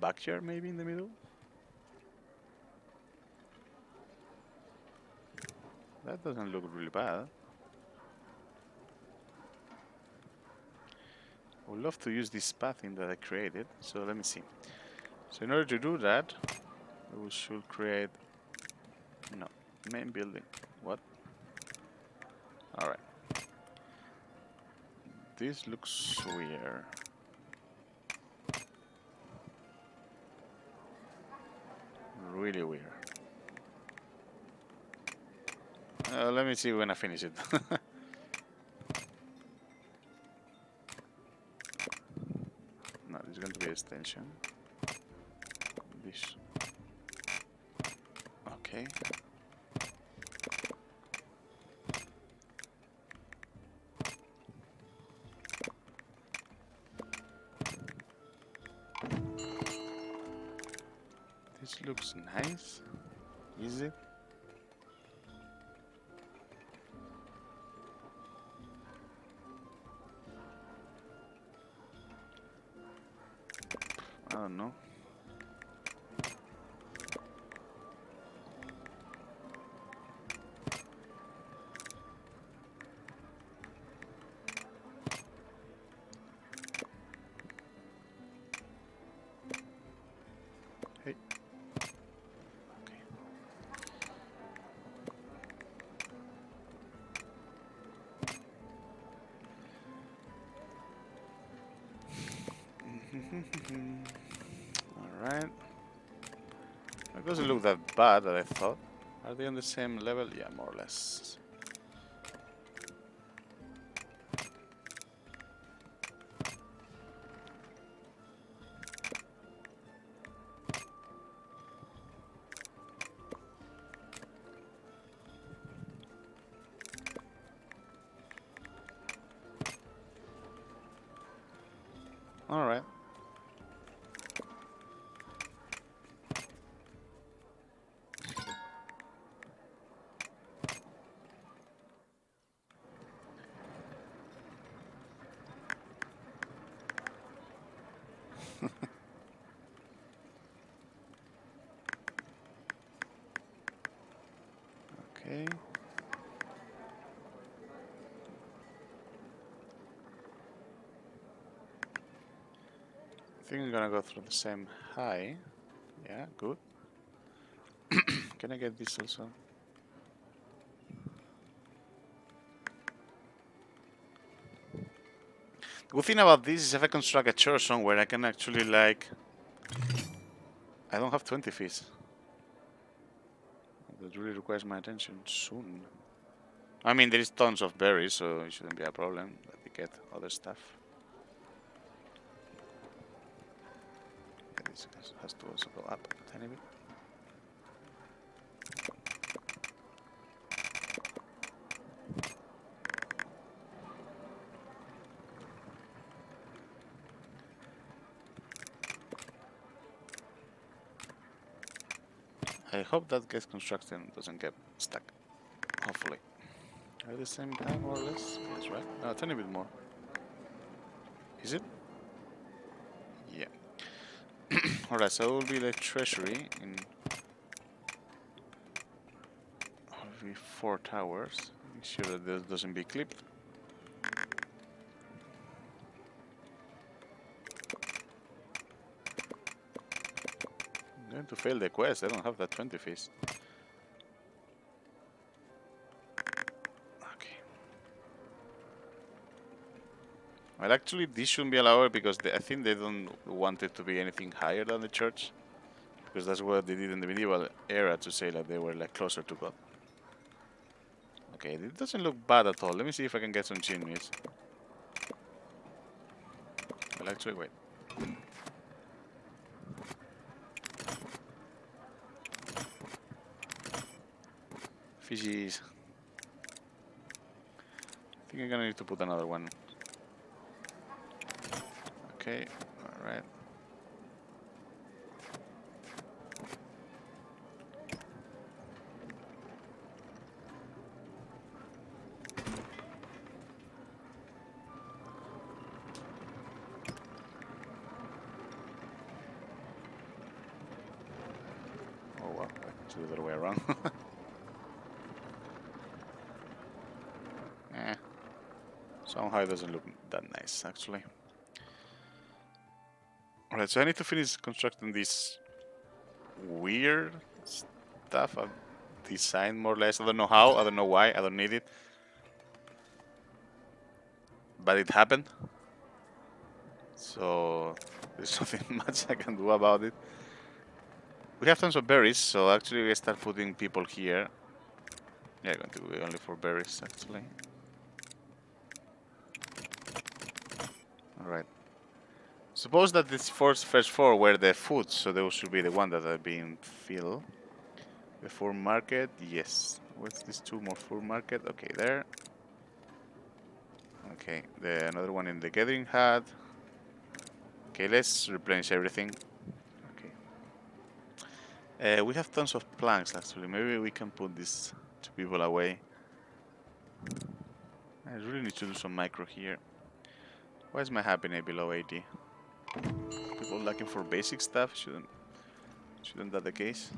backyard maybe in the middle? That doesn't look really bad. I would love to use this pathing that I created. So let me see. So in order to do that, we should create no main building. What? All right. This looks weird. Really weird. Let me see when I finish it. No, there's going to be an extension. This. Okay. This looks nice. Is it? I don't know. Hey. It doesn't look that bad that I thought. Are they on the same level? Yeah, more or less. All right. Okay. I think I'm gonna go through the same high. Yeah, good. Can I get this also? The good thing about this is if I construct a church somewhere, I can actually like... I don't have 20 feet. That really requires my attention soon. I mean, there is tons of berries, so it shouldn't be a problem that we get other stuff. Yeah, this has to also go up a tiny bit. I hope that gets constructed and doesn't get stuck. Hopefully. Are they the same time more or less? Yes, right? No, a tiny bit more. Is it? Yeah. Alright, so it will be the treasury in... Will be 4 towers. Make sure that this doesn't be clipped. I'm going to fail the quest. I don't have that 20 feet. Okay. Well, actually, this shouldn't be allowed because I think they don't want it to be anything higher than the church. Because that's what they did in the medieval era to say that they were like closer to God. Okay, it doesn't look bad at all. Let me see if I can get some chimneys. Well, actually, wait. Fishies. I think I'm gonna need to put another one. Okay, alright. Oh wow, I have to do the other way around. Eh. Somehow it doesn't look that nice, actually. Alright, so I need to finish constructing this weird stuff I've designed more or less. I don't know how, I don't know why, I don't need it. But it happened. So there's nothing much I can do about it. We have tons of berries, so actually we start putting people here. Yeah, going to be only for berries, actually. Alright. Suppose that this first 4 were the food, so those should be the ones that are being filled. The food market, yes. What's this 2 more food market? Okay, there. Okay, another one in the gathering hut. Okay, let's replenish everything. Okay. We have tons of planks, actually. Maybe we can put these 2 people away. I really need to do some micro here. Why is my happiness below 80? People looking for basic stuff? Shouldn't that the case?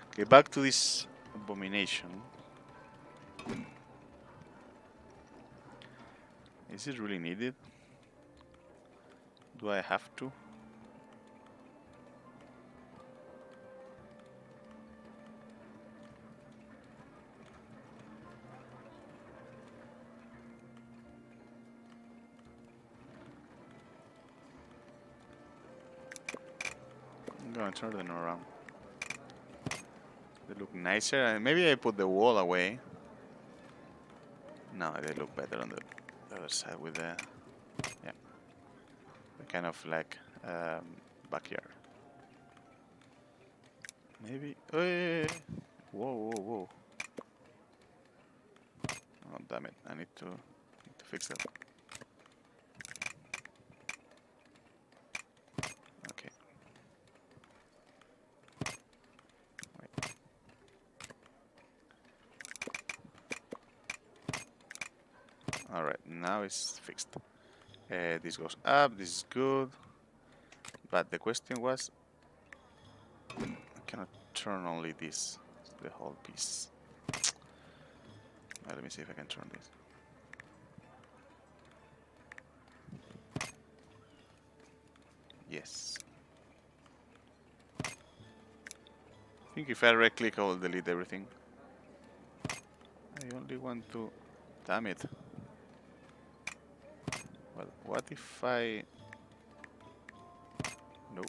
Okay, back to this abomination. Is it really needed? Do I have to? I'm gonna turn them around. They look nicer. Maybe I put the wall away. No, they look better on the other side with the kind of like backyard. Maybe. Hey! Whoa, whoa, whoa! Oh damn it! I need to fix that. Okay. Wait. All right, now it's fixed. This goes up. This is good. But the question was, I cannot turn only this, the whole piece. Let me see if I can turn this. Yes. I think if I right click I will delete everything. I only want to... Damn it. Well, what if I... Nope.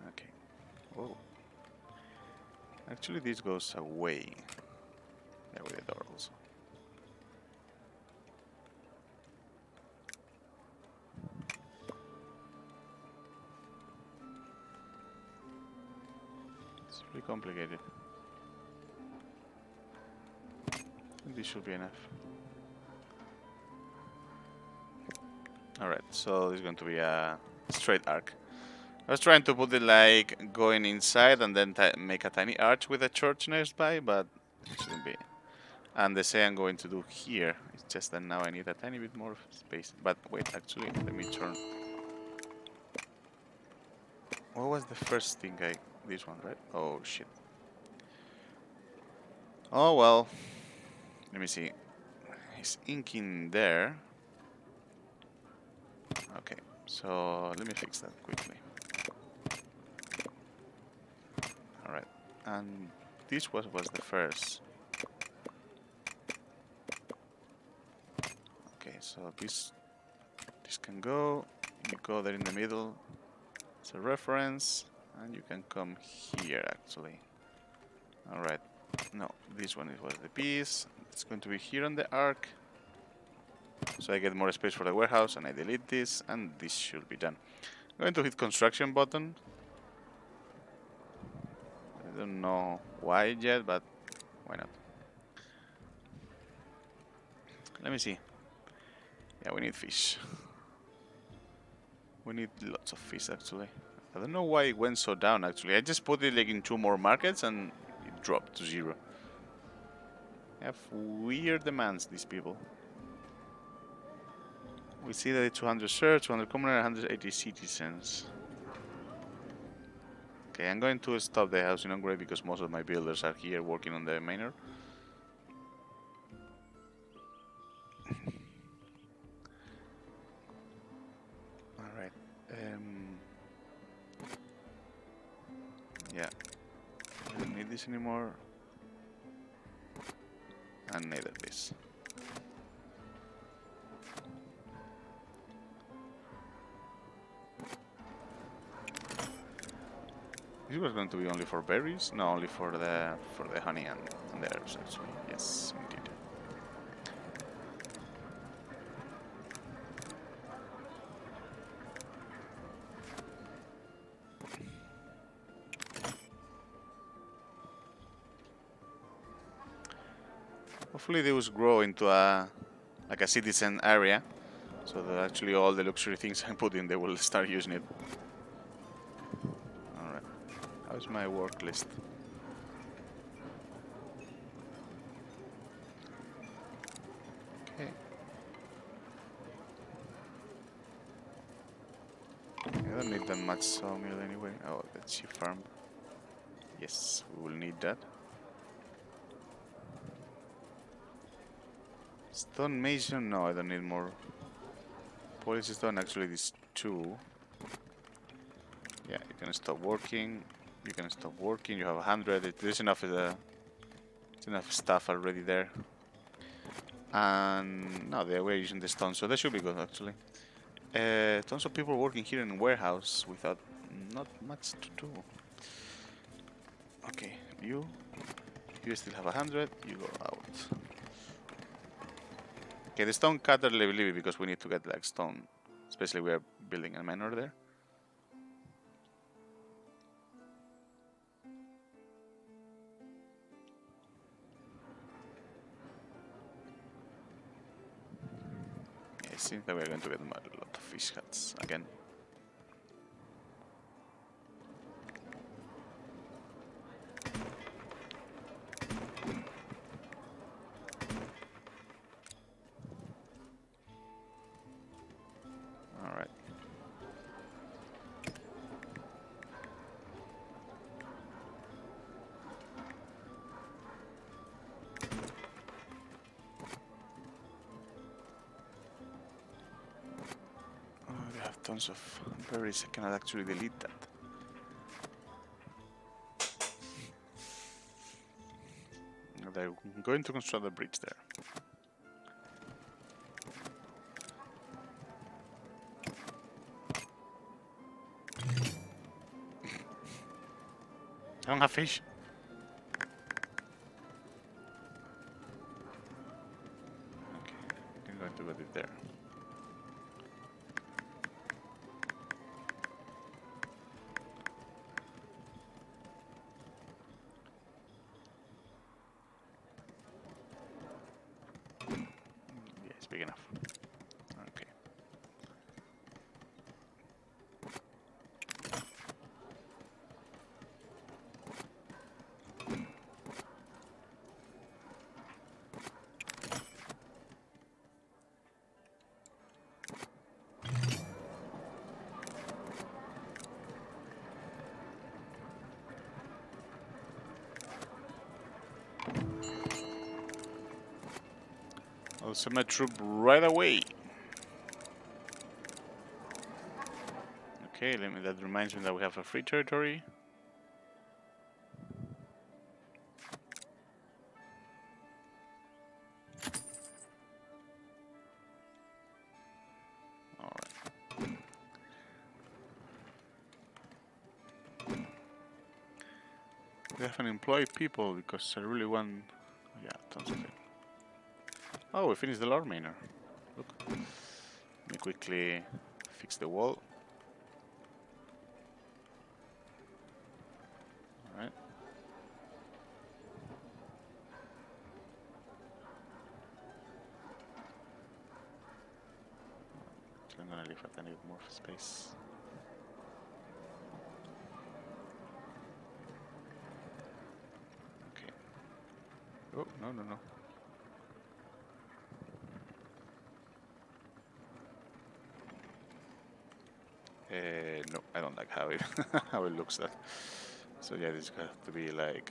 Okay. Whoa. Actually this goes away. Yeah, with the door also. It's really complicated. This should be enough. Alright, so this is going to be a straight arc. I was trying to put it like going inside and then make a tiny arch with a church nearby, but it shouldn't be. And the same I'm going to do here. It's just that now I need a tiny bit more space. But wait, actually, let me turn. What was the first thing this one, right? Oh shit. Oh well. Let me see. He's inking there. Okay, so let me fix that quickly. Alright. And this was the first. Okay, so this can go. You go there in the middle. It's a reference, and you can come here actually. Alright. No, this one was the piece. It's going to be here on the arc. So I get more space for the warehouse, and I delete this, and this should be done. I'm going to hit construction button. I don't know why yet, but why not? Let me see. Yeah, we need fish. We need lots of fish actually. I don't know why it went so down actually. I just put it like in 2 more markets and it dropped to 0. They have weird demands, these people. We see that it's 200 search, 200 commoner, 180 citizens. Okay, I'm going to stop the housing upgrade because most of my builders are here working on the manor. Alright. Yeah. I don't need this anymore. And neither this. This was going to be only for berries? No, only for the honey and the herbs actually. Yes, indeed. Hopefully they will grow into a citizen area, so that actually all the luxury things I put in they will start using it. Alright. How's my work list? Okay. I don't need that much sawmill anyway. Oh, the sheep farm. Yes, we will need that. Stone mason? No, I don't need more. Polish stone, actually these 2. Yeah, you can stop working. You can stop working. You have 100. There's enough. It's enough stuff already there. And no, we're using the stone, so that should be good actually. Tons of people working here in the warehouse without not much to do. Okay, you still have 100. You go out. Okay, the stone cutter leave it because we need to get like stone, especially we are building a manor there. Yeah, it seems that we're going to get a lot of fish huts again. Alright. Oh, they have tons of berries. I cannot actually delete that. They're going to construct a bridge there. I don't have fish. Okay, I'm going to put it there. Yeah, it's big enough. Okay. I'll send my troop right away. Okay, that reminds me that we have a free territory. Alright. We haven't employed people because I really want... Yeah, tons of it. Oh, we finished the lore miner. Look. Let me quickly fix the wall. Alright. So I'm gonna leave it, I need more space. Okay. Oh, no, no, no. No, I don't like how it how it looks. That. So yeah, this has to be like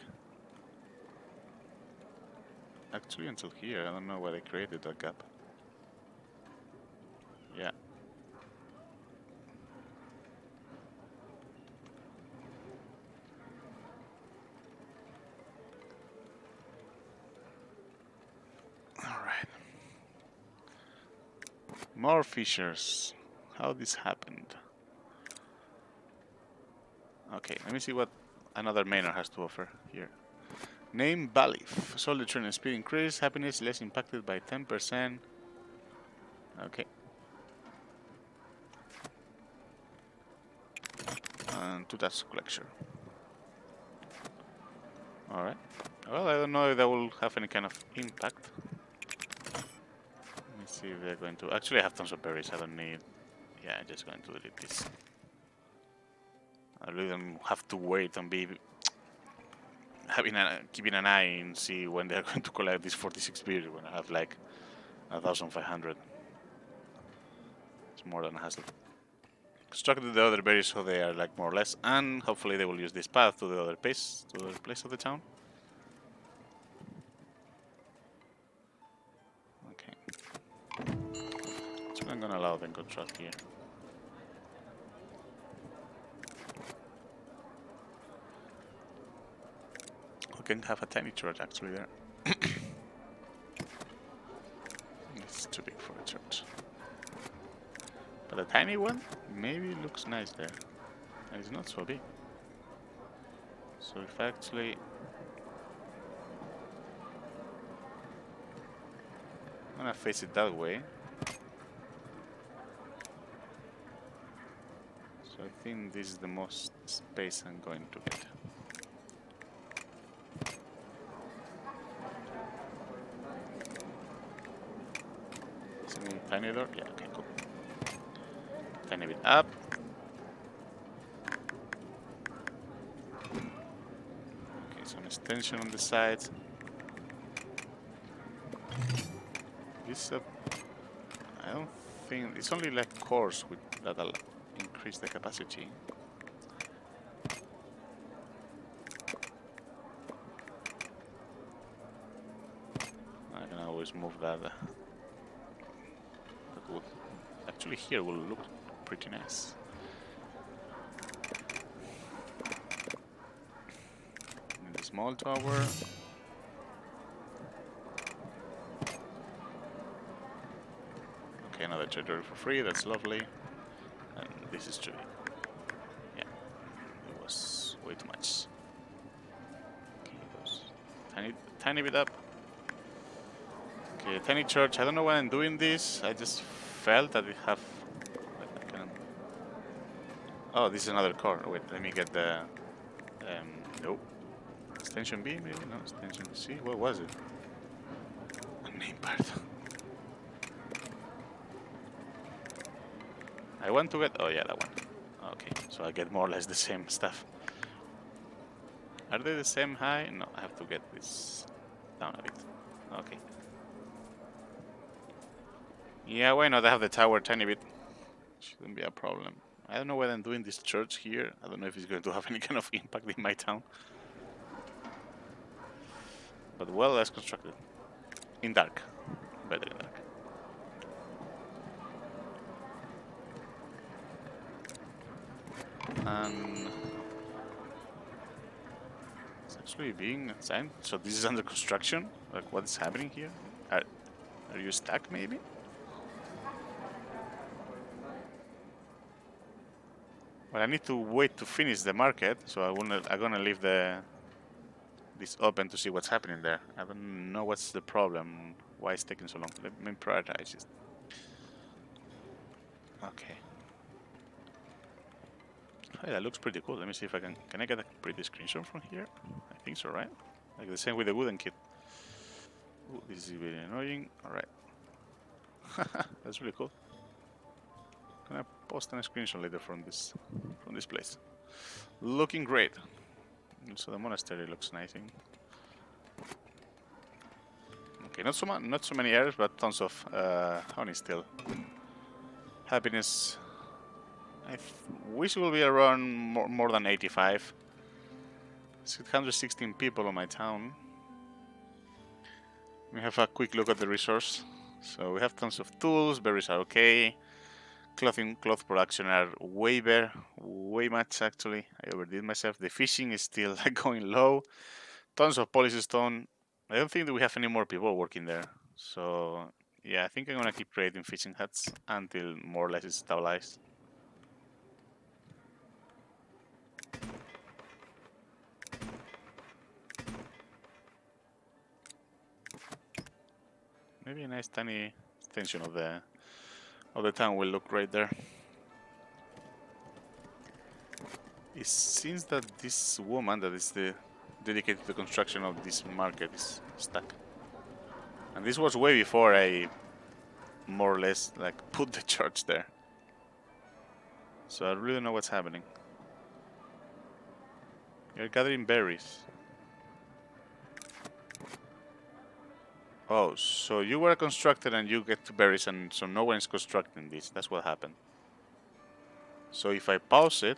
actually until here. I don't know why they created that gap. Yeah. All right. More fishers. How this happened? Okay, let me see what another manor has to offer here. Name Balif. Solid training speed increase. Happiness less impacted by 10%. Okay. And 2 task collection. Alright. Well, I don't know if that will have any kind of impact. Let me see if they're going to... Actually, I have tons of berries. I don't need... Yeah, I'm just going to delete this. I really don't have to wait and be keeping an eye and see when they're going to collect these 46 berries when I have like 1,500. It's more than a hassle. Constructed the other berries so they are like more or less, and hopefully they will use this path to the other place of the town. Okay. So I'm gonna allow them construct here. We can have a tiny church actually there. It's too big for a church. But a tiny one maybe looks nice there. And it's not so big. So if actually... I'm gonna face it that way. So I think this is the most space I'm going to get. Is it a tiny door? Yeah, okay, cool. Tiny bit up. Okay, some extension on the sides. This I don't think it's only like cores with that'll increase the capacity. I can always move that. That would actually here will look pretty nice. And the small tower. Okay, another territory for free. That's lovely. And this is true. Yeah, it was way too much. Okay, goes tiny bit up. Okay, tiny church. I don't know why I'm doing this. I just felt that we have. Like, I can... Oh, this is another core. Wait, let me get the. No. Extension B, maybe? No, extension C. What was it? A name part. I want to get. Oh, yeah, that one. Okay, so I get more or less the same stuff. Are they the same high? No, I have to get this down a bit. Okay. Yeah, why not? I have the tower a tiny bit. Shouldn't be a problem. I don't know why I'm doing this church here. I don't know if it's going to have any kind of impact in my town. But well, let's construct it. In dark. Better in dark. And it's actually being assigned. So this is under construction. Like, what is happening here? Are you stuck, maybe? Well, I need to wait to finish the market, so I'm gonna leave this open to see what's happening there. I don't know what's the problem. Why it's taking so long? Let me prioritize it. Okay. Hey, that looks pretty cool. Let me see if I can I get a pretty screenshot from here? I think so, right? Like the same with the wooden kit. Ooh, this is very annoying. Alright. That's really cool. Gonna post a screenshot later from this place. Looking great. So the monastery looks nice. Okay, not so many errors, but tons of honey still. Happiness. I wish it will be around more than 85. 616 people on my town. We have a quick look at the resource. So we have tons of tools. Berries are okay. Cloth production are way much actually. I overdid myself. The fishing is still going low. Tons of policy stone. I don't think that we have any more people working there. So yeah, I think I'm gonna keep creating fishing huts until more or less it's stabilized. Maybe a nice tiny extension of the town will look great there. It seems that this woman that is dedicated to the construction of this market is stuck. And this was way before I more or less like put the church there. So I really don't know what's happening. You're gathering berries. Oh, so you were constructed and you get to berries and so no one's constructing this. That's what happened. So if I pause it,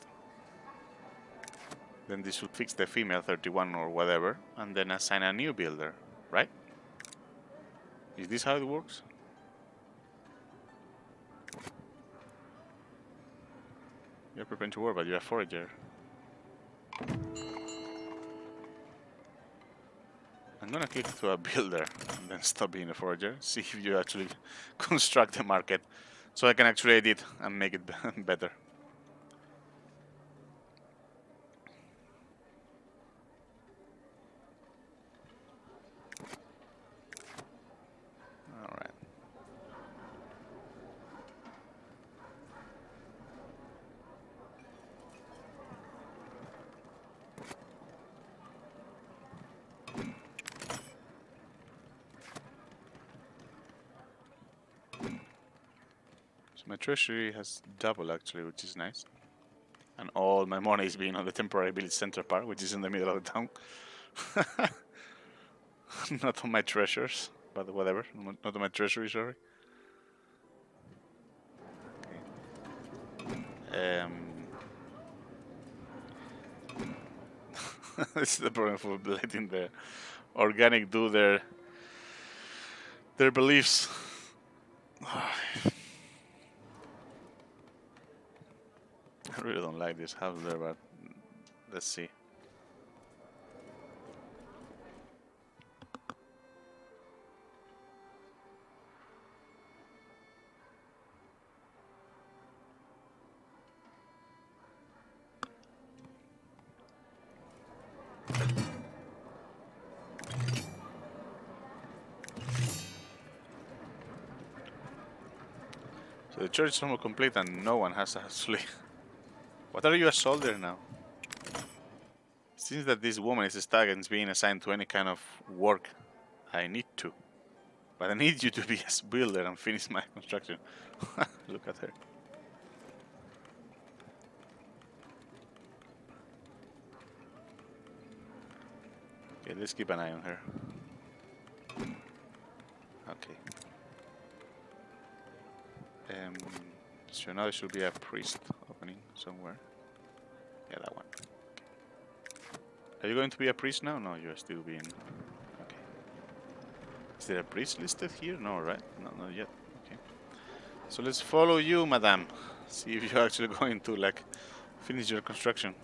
then this should fix the female 31 or whatever, and then assign a new builder, right? Is this how it works? You're preparing to war, but you're a forager. I'm gonna click to a builder and then stop being a forager. See if you actually construct the market. So I can actually edit and make it better. Alright. So my treasury has double actually, which is nice. And all my money is being on the temporary village center part, which is in the middle of the town. Not on my treasures, but whatever. Not on my treasury, sorry. Okay. This is the problem for letting the organic do their beliefs. I really don't like this house there, but let's see. So the church is almost complete and no one has actually... What are you, a soldier now? It seems that this woman is stuck and is being assigned to any kind of work. I need to. But I need you to be a builder and finish my construction. Look at her. Okay, let's keep an eye on her. Okay. So now there should be a priest opening somewhere. Yeah, that one. Okay. Are you going to be a priest now? No, you're still being... Okay. Is there a priest listed here? No, right? No, not yet. Okay. So let's follow you, madame. See if you're actually going to, like, finish your construction.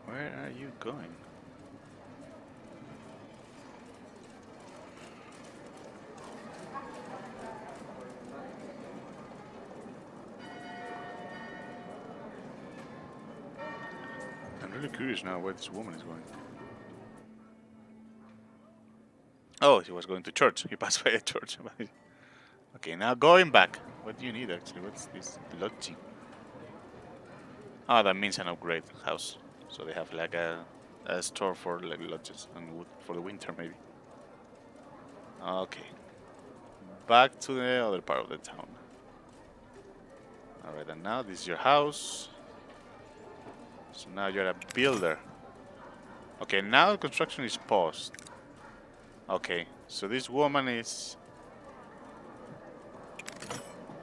Where are you going? I'm really curious now where this woman is going. Oh, he was going to church. He passed by a church. Okay, now going back. What do you need actually? What's this? Lodging. Oh, that means an upgrade house. So they have like a store for like lodges and wood for the winter maybe. Okay. Back to the other part of the town. Alright, and now this is your house. So now you're a builder. Okay, now construction is paused. Okay, so this woman is...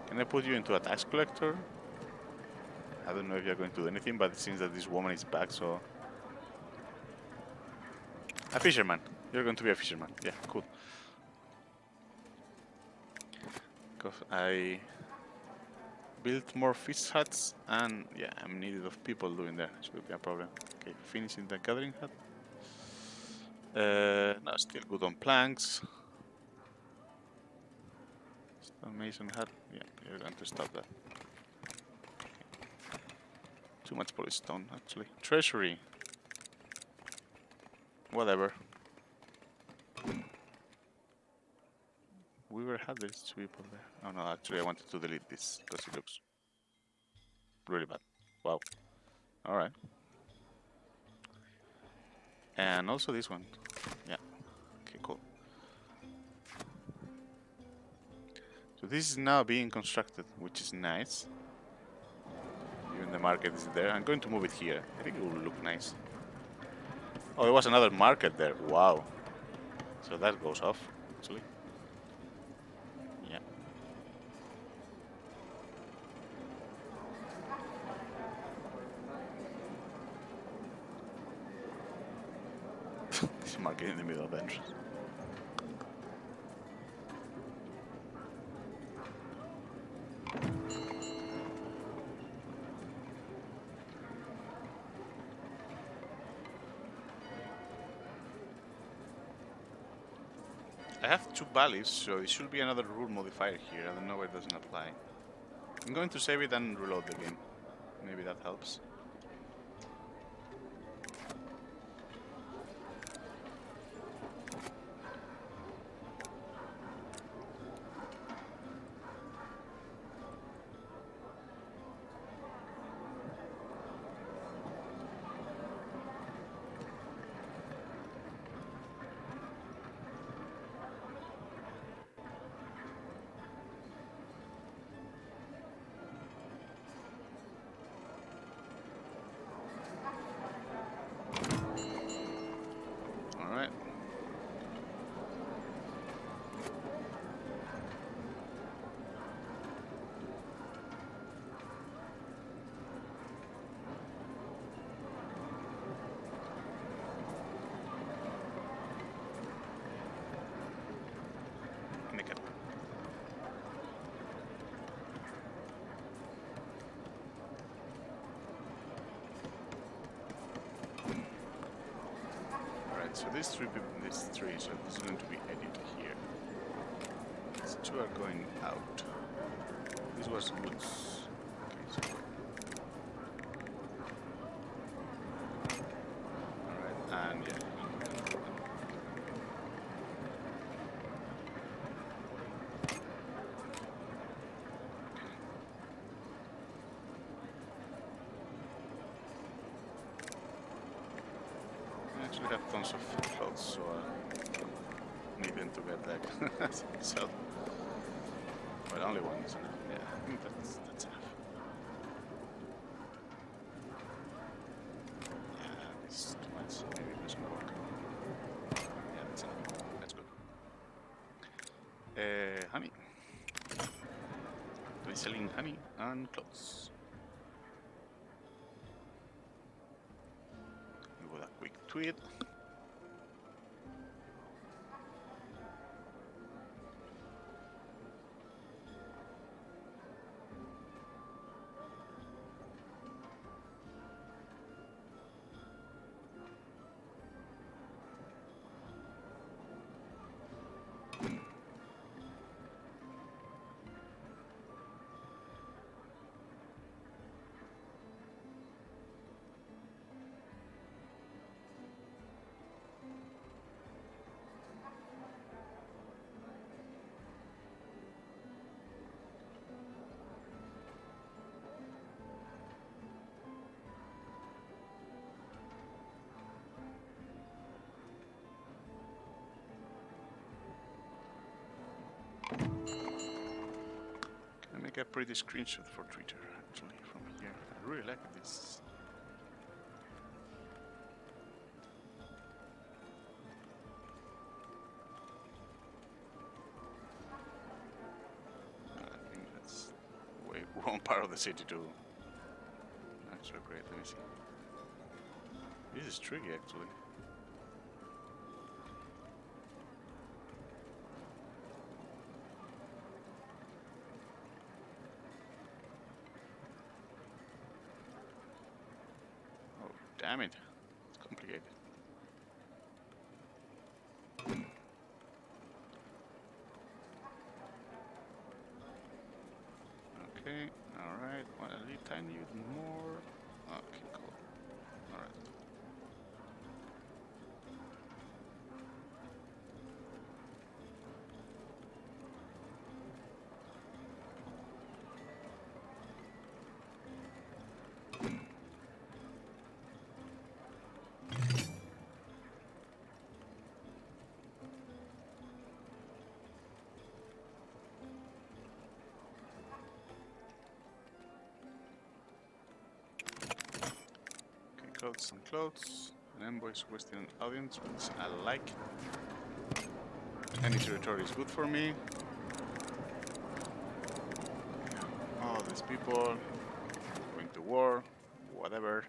Can I put you into a tax collector? I don't know if you're going to do anything, but it seems that this woman is back, so... A fisherman. You're going to be a fisherman. Yeah, cool. Because I built more fish huts, and yeah, I'm needed of people doing that. Should be a problem. Okay, finishing the gathering hut. No, still good on planks. Stone mason hut. Yeah, you're going to stop that. Too much polished stone, actually. Treasury. Whatever. We had these people there. Oh no, actually I wanted to delete this because it looks really bad. Wow. Alright. And also this one. Yeah. Okay, cool. So this is now being constructed, which is nice. Even the market is there. I'm going to move it here. I think it will look nice. Oh, there was another market there. Wow. So that goes off, actually. Yeah. This market in the middle of the entrance. I have 2 values, so it should be another rule modifier here. I don't know why it doesn't apply. I'm going to save it and reload the game. Maybe that helps. Alright. Make it. Alright, so these 3 people, so this is going to be edited here. These 2 are going out. This was woods. Okay, so. Alright, and yeah. I actually have tons of clothes, so I need them to get that. So, but only one is enough. Yeah, I think that's enough. Yeah, this is too much. Maybe it doesn't work. Yeah, that's enough. That's good. Honey. We're selling honey and clothes. With a quick tweet. Make a pretty screenshot for Twitter, actually, from here. I really like this. I think that's way wrong part of the city to actually create. Let me see. This is tricky, actually. Damn it, it's complicated. Okay, alright, want a little tiny bit more. Okay, cool. Alright. Clothes and clothes. An envoy's Western audience, which I like. Any territory is good for me. All these people going to war, whatever.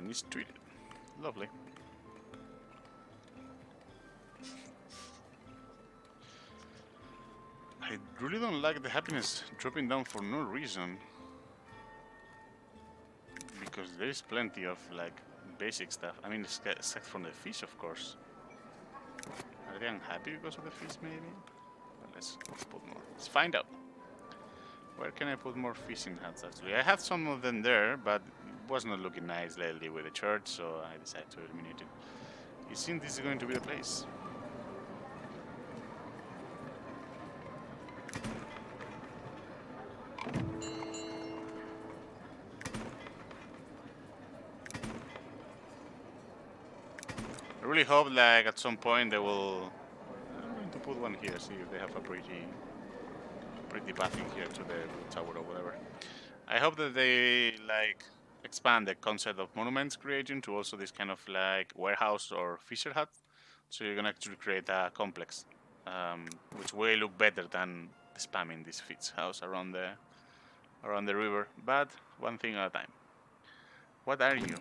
and is treated. Lovely. I really don't like the happiness dropping down for no reason. Because there is plenty of like basic stuff. I mean, except from the fish, of course. Are they unhappy because of the fish, maybe? Well, let's put more. Let's find out. Where can I put more fishing huts, actually? I had some of them there, but it was not looking nice lately with the church, so I decided to eliminate it. You think this is going to be the place? I really hope, like, at some point they will... I'm going to put one here, see if they have a pretty bathing here to the tower or whatever. I hope that they, like, expand the concept of monuments creating to also this kind of, like, warehouse or fisher hut. So you can actually create a complex, which will look better than spamming this Fitz house around the river. But one thing at a time. What are you?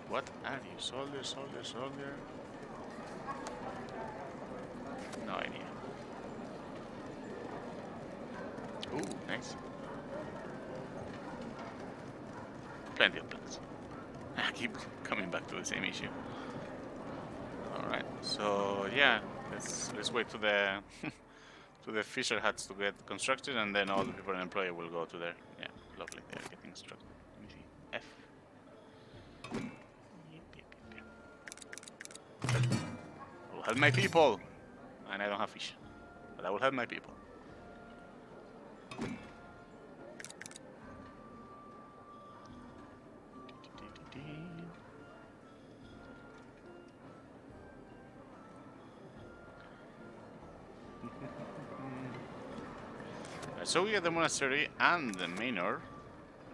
What are you? Soldier, soldier, soldier? No idea. Ooh, nice. Plenty of plants. I keep coming back to the same issue. Alright, so yeah, let's wait to the to the fisher huts to get constructed, and then all the people employed will go to there. Yeah, lovely. They're getting constructed. Let me see. F. I will help my people, and I don't have fish, but I will help my people. So we get the monastery and the manor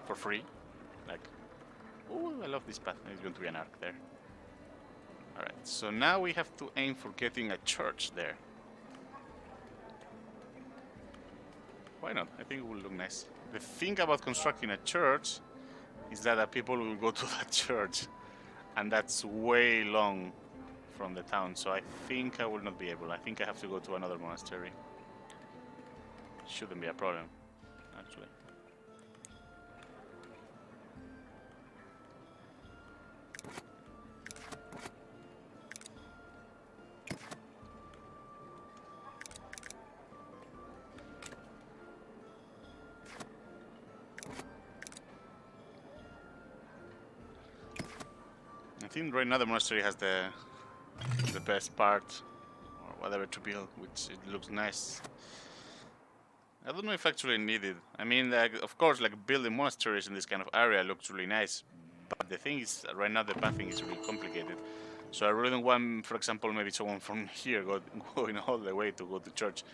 for free. Like, oh, I love this path. There's going to be an arc there. Alright, so now we have to aim for getting a church there. Why not? I think it will look nice. The thing about constructing a church is that people will go to that church, and that's way long from the town, so I think I will not be able. I think I have to go to another monastery. Shouldn't be a problem, actually. I think right now the monastery has the best part, or whatever, to build, which it looks nice. I don't know if actually needed. I mean, like, of course, like building monasteries in this kind of area looks really nice, but the thing is, right now the pathing is really complicated. So I really don't want, for example, maybe someone from here going all the way to go to church,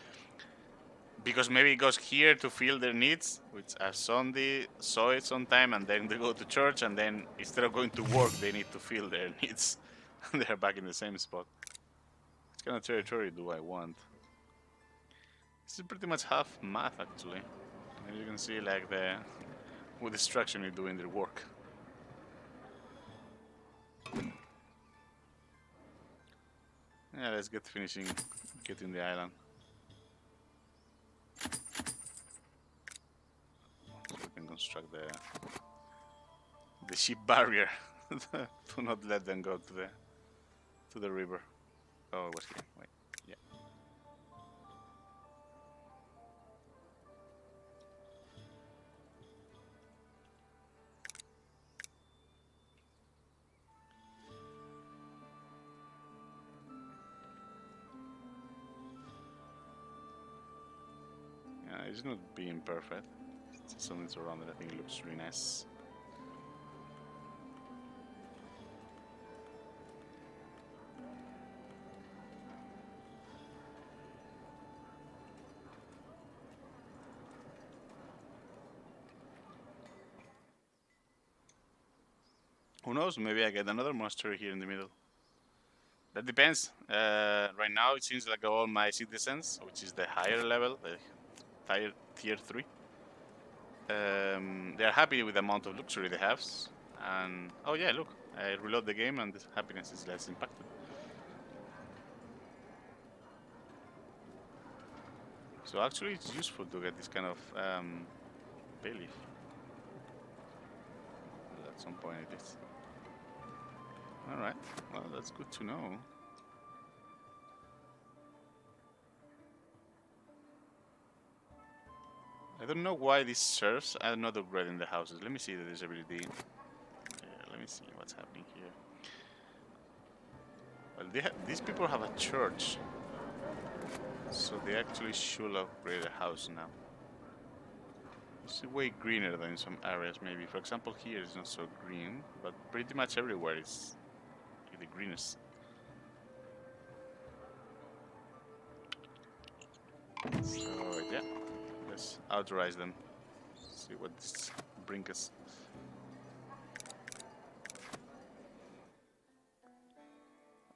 because maybe it goes here to fill their needs, which as Sunday saw it sometime, and then they go to church, and then instead of going to work, they need to fill their needs, and they're back in the same spot. What kind of territory do I want? This is pretty much half math, actually. And you can see, like, with distraction you do in their work. Yeah, let's get finishing getting the island. So we can construct the ship barrier to not let them go to the river. Oh, it was here. Wait. Yeah. Yeah, it's not being perfect. It's something's around it. I think it looks really nice. Who knows? Maybe I get another monastery here in the middle. That depends. Right now it seems like all my citizens, which is the higher level, the tier 3, they are happy with the amount of luxury they have. And oh yeah, look, I reload the game and the happiness is less impacted. So actually it's useful to get this kind of bayleaf. At some point it is. Alright, well that's good to know. I don't know why this serves. I'm not upgrading the houses. Let me see the disability. Let me see what's happening here. Well, these people have a church. So they actually should upgrade a house now. It's way greener than in some areas, maybe. For example, here it's not so green, but pretty much everywhere is the greenest. So yeah, let's authorize them. See what this brings us.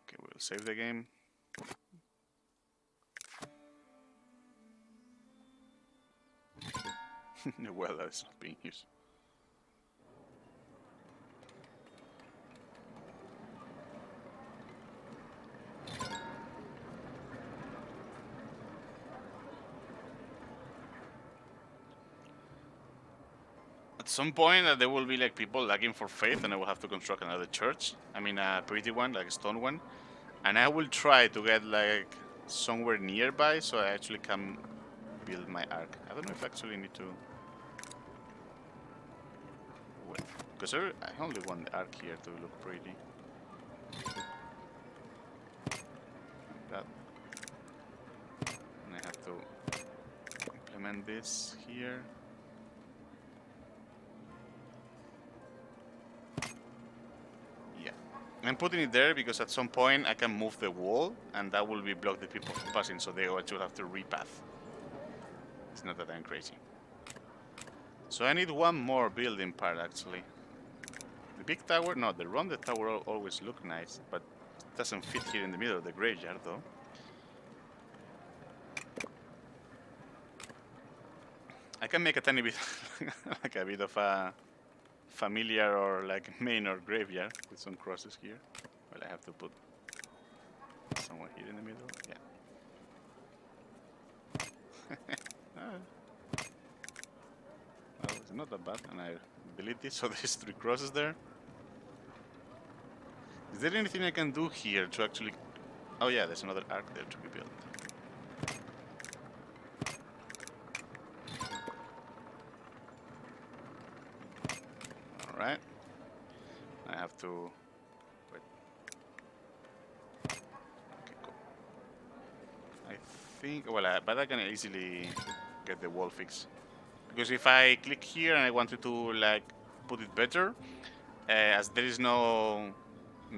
Okay, we'll save the game. Well, that's not being used. At some point, there will be like people lacking for faith, and I will have to construct another church. I mean, a pretty one, like a stone one, and I will try to get like somewhere nearby so I actually can build my ark. I don't know if I actually need to. Wait, because I only want the ark here to look pretty. That. And I have to implement this here. I'm putting it there because at some point I can move the wall and that will be block the people from passing, so they actually have to repath. It's not that I'm crazy. So I need one more building part actually. The big tower, no, the rounded tower always look nice, but it doesn't fit here in the middle of the graveyard though. I can make a tiny bit, like a bit of a familiar or like main or graveyard with some crosses here. Well, I have to put somewhere here in the middle. Yeah. Well, it's not that bad, and I delete it so there's 3 crosses there. Is there anything I can do here to actually? Oh yeah, there's another arc there to be built. Alright. I have to wait. Okay, cool. I think but I can easily get the wall fixed. Because if I click here and I wanted to like put it better, as there is no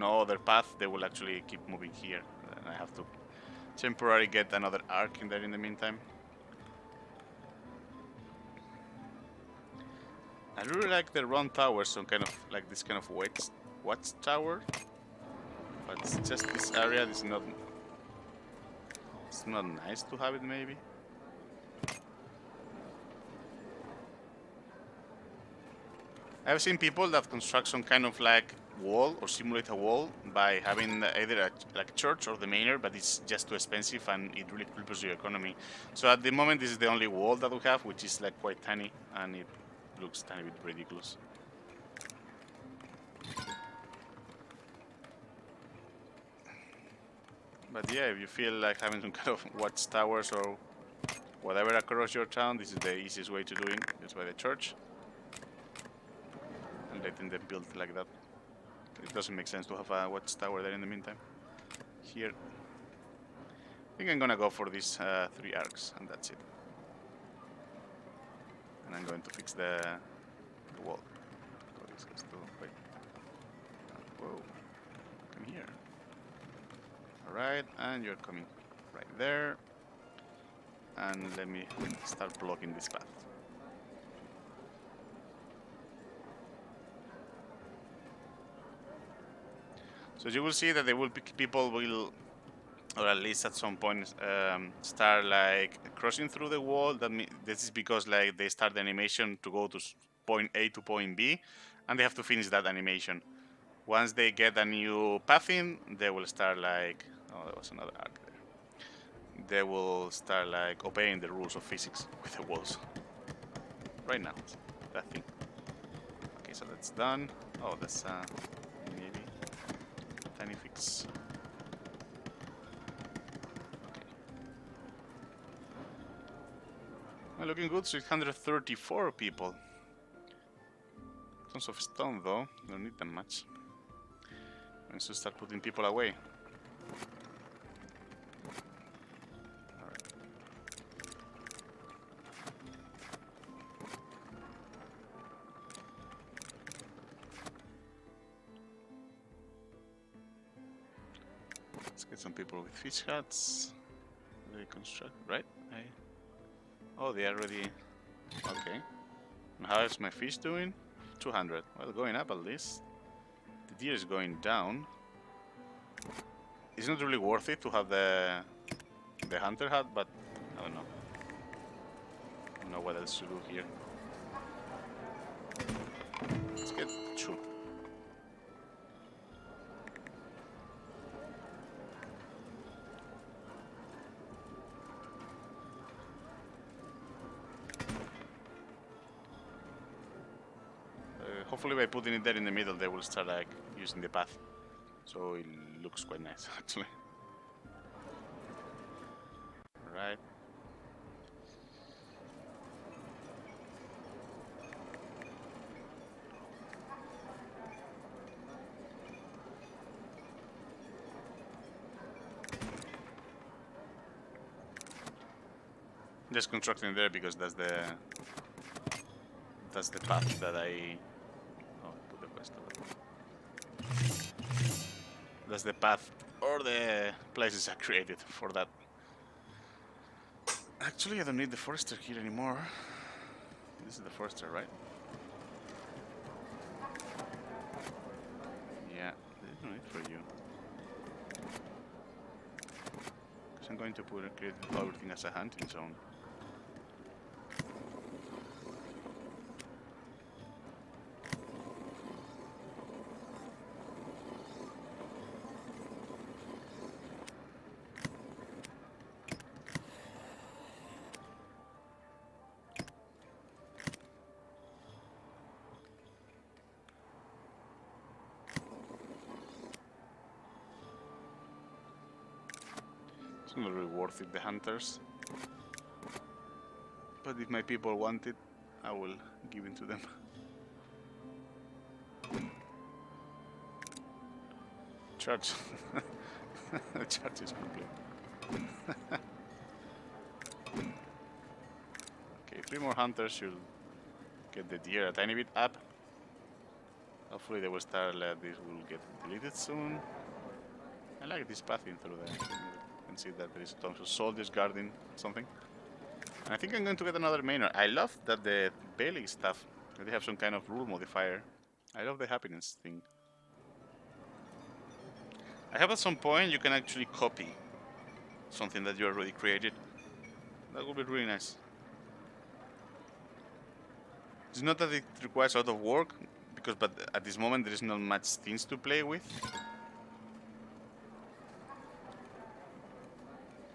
other path, they will actually keep moving here. And I have to temporarily get another arc in there in the meantime. I really like the round tower, some kind of like this kind of watchtower. But it's just this area is not. It's not nice to have it maybe. I've seen people that construct some kind of like wall or simulate a wall by having either like a church or the manor, but it's just too expensive and it really cripples your economy. So at the moment, this is the only wall that we have, which is like quite tiny, and it looks tiny bit ridiculous. But yeah, if you feel like having some kind of watchtowers or whatever across your town, this is the easiest way to do it. Just by the church. And letting them build like that. It doesn't make sense to have a watchtower there in the meantime. Here. I think I'm gonna go for these 3 arcs, and that's it. And I'm going to fix the wall. So this has to wait. Whoa. Come here. Alright, and you're coming right there. And let me start blocking this path. So you will see that people will or at least at some point start like crossing through the wall. This is because like they start the animation to go to point A to point B, and they have to finish that animation. Once they get a new path in, they will start like, oh, there was another arc there. They will start like obeying the rules of physics with the walls. Right now, that thing. Okay, so that's done. Oh, that's maybe tiny fix. Well, looking good, 634 people. Tons of stone though, don't need them much. Let's just start putting people away. Alright. Let's get some people with fish huts. They construct, right? Oh, they already... Okay. And how is my fish doing? 200. Well, going up at least. The deer is going down. It's not really worth it to have the hunter hut, but I don't know. I don't know what else to do here. Let's get 2. Hopefully by putting it there in the middle they will start like using the path. So it looks quite nice actually. Alright. Just constructing there because that's the path that I put the quest over. That's the path or the places I created for that. Actually, I don't need the forester here anymore. This is the forester, right? Yeah, there's no need for you. Because I'm going to create everything as a hunting zone. It's not really worth it, the hunters. But if my people want it, I will give it to them. Charge. The charge is complete. Okay, 3 more hunters should get the deer a tiny bit up. Hopefully they will start, this will get deleted soon. I like this pathing through there. You can see that there is tons of soldiers guarding something. And I think I'm going to get another manor. I love that the Bailey stuff, that they have some kind of rule modifier. I love the happiness thing. I hope at some point you can actually copy something that you already created. That would be really nice. It's not that it requires a lot of work, but at this moment there is not much things to play with.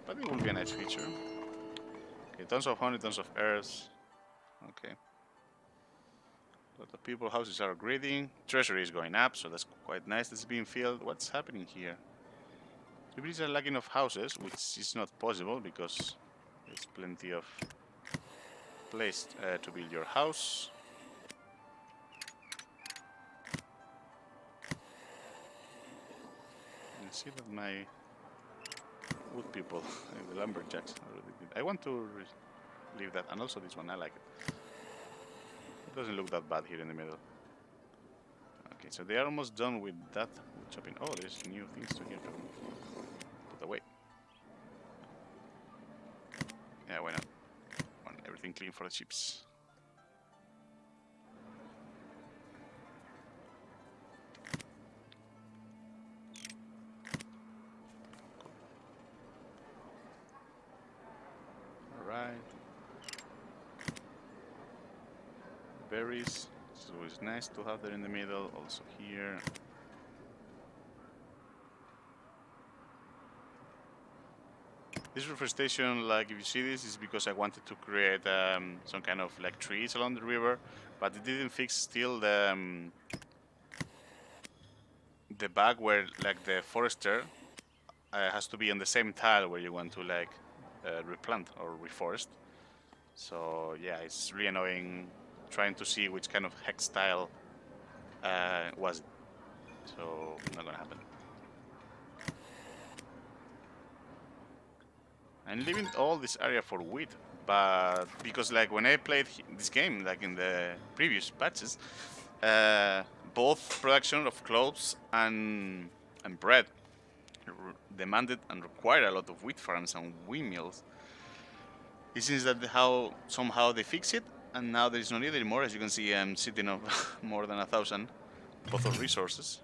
But it will be a nice feature. Okay, tons of honey, tons of earth. Okay. A lot of people, houses are grading. Treasury is going up, so that's quite nice. That's being filled. What's happening here? People are lacking of houses, which is not possible because there's plenty of place to build your house. I see that my wood people, the lumberjacks, already did. I want to leave that, and also this one, I like it. It doesn't look that bad here in the middle. Okay, so they are almost done with that chopping. Oh, there's new things to here to put away. Yeah, why not? Want everything clean for the ships. berries. It's always nice to have there in the middle. Also here. This reforestation, like if you see this, is because I wanted to create some kind of like trees along the river, but it didn't fix still the bug where like the forester has to be on the same tile where you want to like replant or reforest. So yeah, it's really annoying trying to see which kind of hex tile was it. So not gonna happen. I'm leaving all this area for wheat, but because like when I played this game, like in the previous patches, both production of clothes and bread demanded and required a lot of wheat farms and windmills. It seems that somehow they fix it, and now there is no need anymore. As you can see, I'm sitting on more than 1,000 both of resources.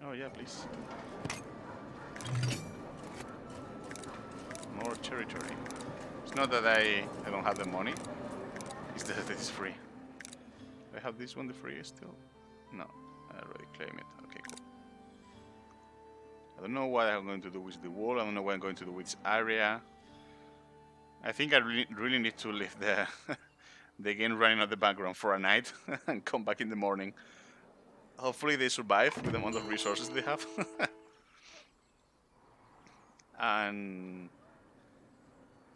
Oh yeah, please. More territory. It's not that I don't have the money. It's that it is free. Do I have this one the free still? No, I already claimed it. Okay, cool. I don't know what I'm going to do with the wall. I don't know what I'm going to do with this area. I think I really need to leave the the game running on the background for a night and come back in the morning. Hopefully they survive with the amount of resources they have. And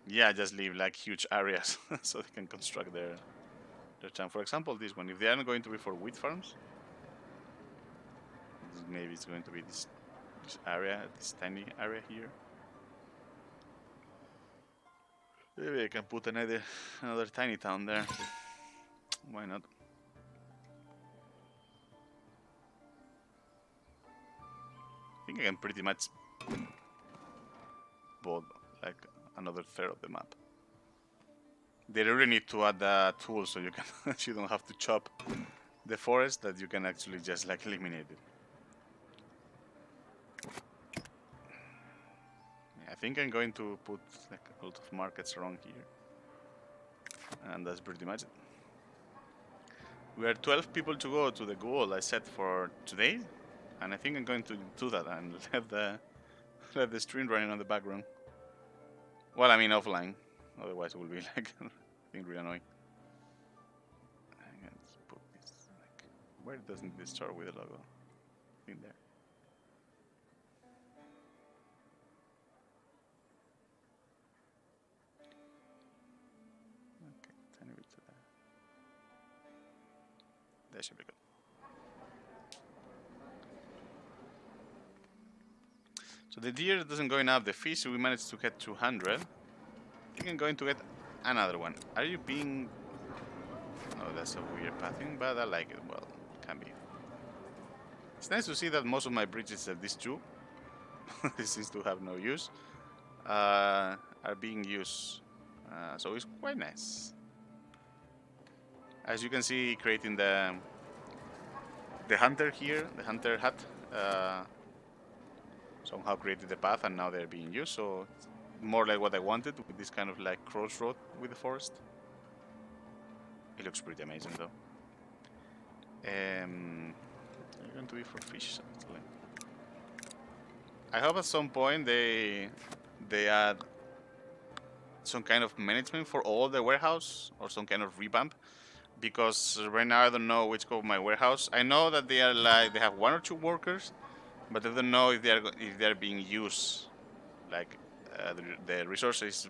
yeah, just leave like huge areas so they can construct their town. For example, this one. If they aren't going to be for wheat farms, maybe it's going to be this area, this tiny area here. Maybe I can put another tiny town there. Why not? I think I can pretty much build like another third of the map. They really need to add a tool so you can you don't have to chop the forest, that you can actually just like eliminate it. Yeah, I think I'm going to put like a lot of markets around here, and that's pretty much it. We are 12 people to go to the goal I set for today, and I think I'm going to do that and let the stream running on the background. Well, I mean offline, otherwise it will be like I think really annoying. Let's put this like, where doesn't this start with the logo? In there. Okay, tiny bit to that. That should be good. So the deer doesn't going up. The fish we managed to get 200. I think I'm going to get another one. Are you being? Oh, that's a weird pathing, but I like it. Well, can be. It's nice to see that most of my bridges at these two, this seems to have no use, are being used. So it's quite nice. As you can see, creating the hunter here, the hunter hut, somehow created the path, and now they're being used. So it's more like what I wanted, with this kind of like crossroad with the forest. It looks pretty amazing though. I'm going to be for fish actually. I hope at some point they add some kind of management for all the warehouse, or some kind of revamp, because right now I don't know which of my warehouse. I know that they are like they have 1 or 2 workers, but I don't know if they are being used. Like the resources,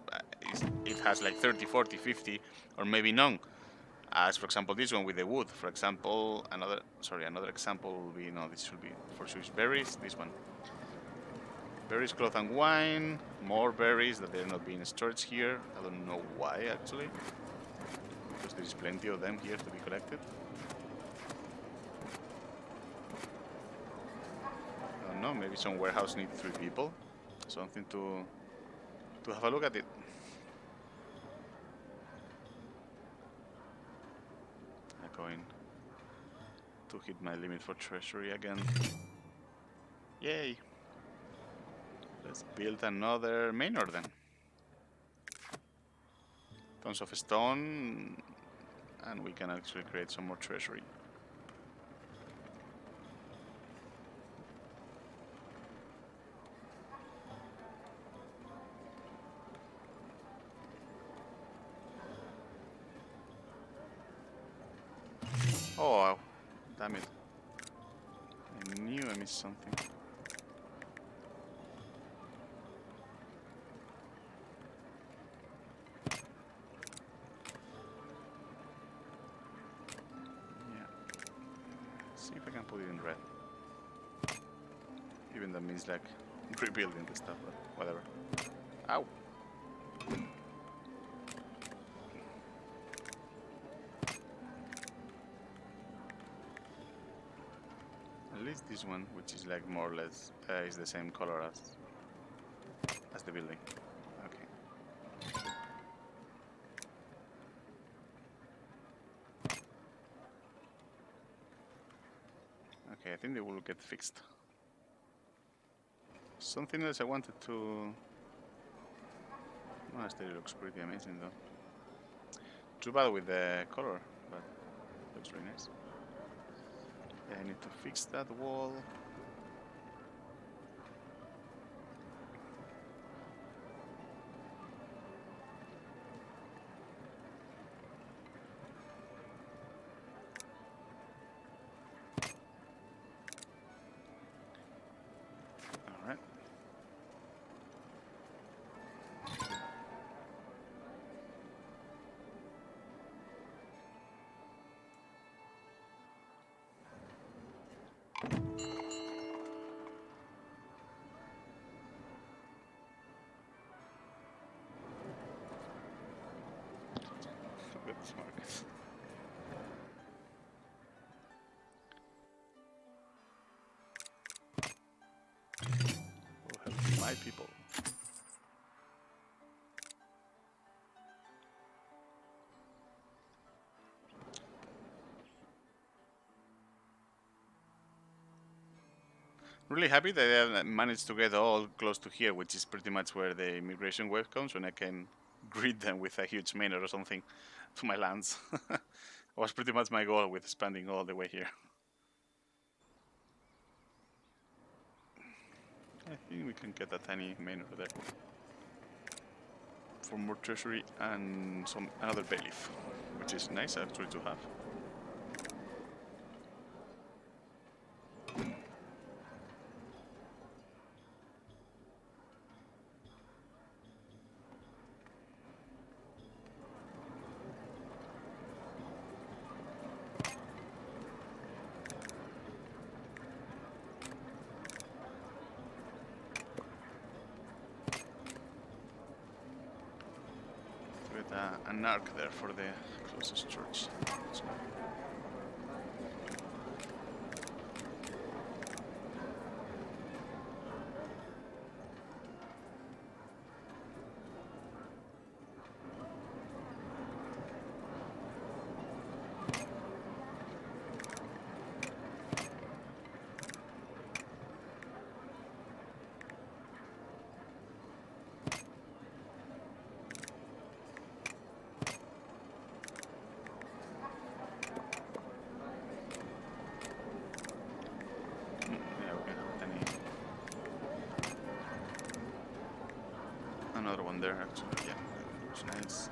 it has like 30, 40, 50, or maybe none. As for example, this one with the wood. For example, another example will be, no, this should be for sure berries. This one. Berries, cloth and wine. More berries that they're not being stored here. I don't know why actually, because there is plenty of them here to be collected. I don't know, maybe some warehouse needs 3 people. Something to have a look at it. I'm going to hit my limit for treasury again. Yay! Let's build another manor then. Tons of stone. and we can actually create some more treasury. Oh, damn it. I knew I missed something. Yeah. See if I can put it in red. Even that means like rebuilding the stuff, but whatever. Ow! At least this one, which is like more or less is the same color as the building. Okay. Okay, I think they will get fixed. Something else I wanted to... Monastery looks pretty amazing though. Too bad with the color, but looks really nice. Yeah, I need to fix that wall. Alright. Look at this market. Will help my people. Really happy that I managed to get all close to here, which is pretty much where the immigration wave comes, and I can greet them with a huge manor or something to my lands. Was pretty much my goal with expanding all the way here. I think we can get a tiny manor there for more treasury and another bailiff, which is nice actually to have. An arc there for the closest church. So. Another one there, actually. Yeah, that looks nice.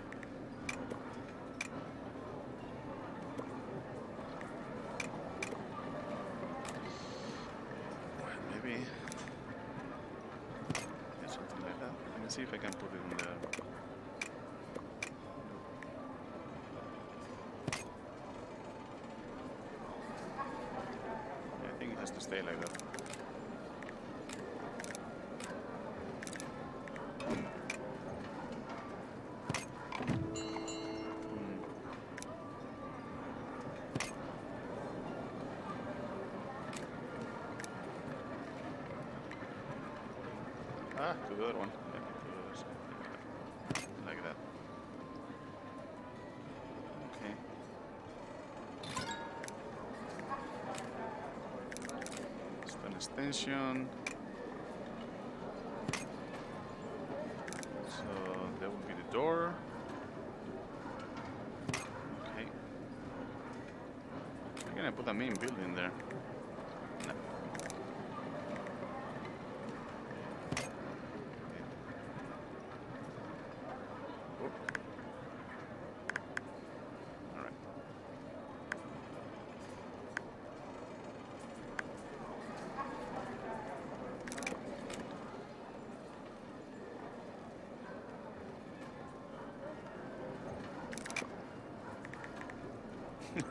Maybe yeah, something like that. Let me see if I can put it in there. Yeah, I think it has to stay like that. Ah, to the other one. Yeah, to the other side. Like that. Okay. Just an extension. So that would be the door. Okay. I put a main building there? No. Oh. Alright.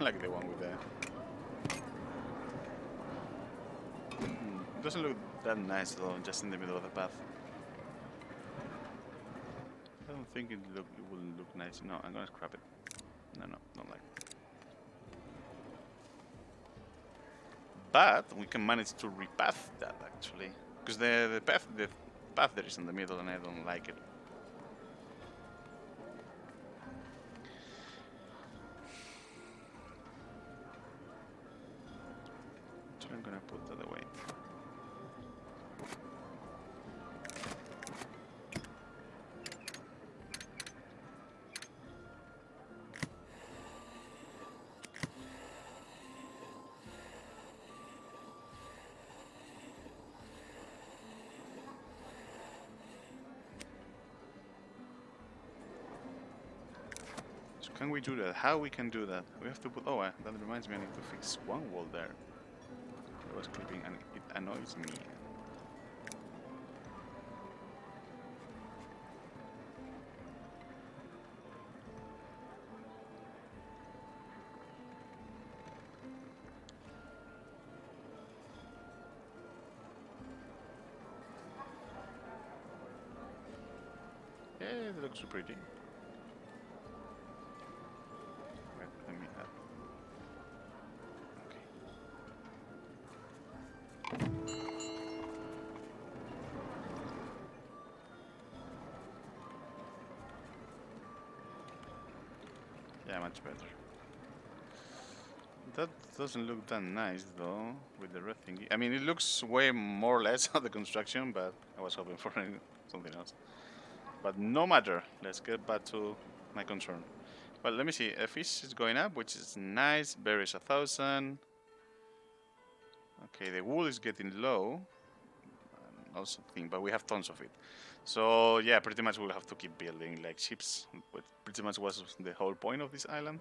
Like the one with the... It doesn't look that nice though, just in the middle of the path. I don't think it wouldn't look nice. No, I'm gonna scrap it. No, don't like it. But we can manage to repath that actually, because the path there is in the middle, and I don't like it. So I'm gonna put that away. Can we do that? How we can do that? We have to put... Oh, that reminds me, I need to fix one wall there. I was clipping and it annoys me. Yeah, it looks pretty. Let me add. Okay. Yeah, much better. That doesn't look that nice though, with the red thingy. I mean, it looks way more or less of the construction, but I was hoping for something else. But no matter, let's get back to my concern. Well, let me see. A fish is going up, which is nice. Berries 1,000. Okay, the wool is getting low. Also thing, but we have tons of it. So yeah, pretty much we'll have to keep building like ships, which pretty much was the whole point of this island.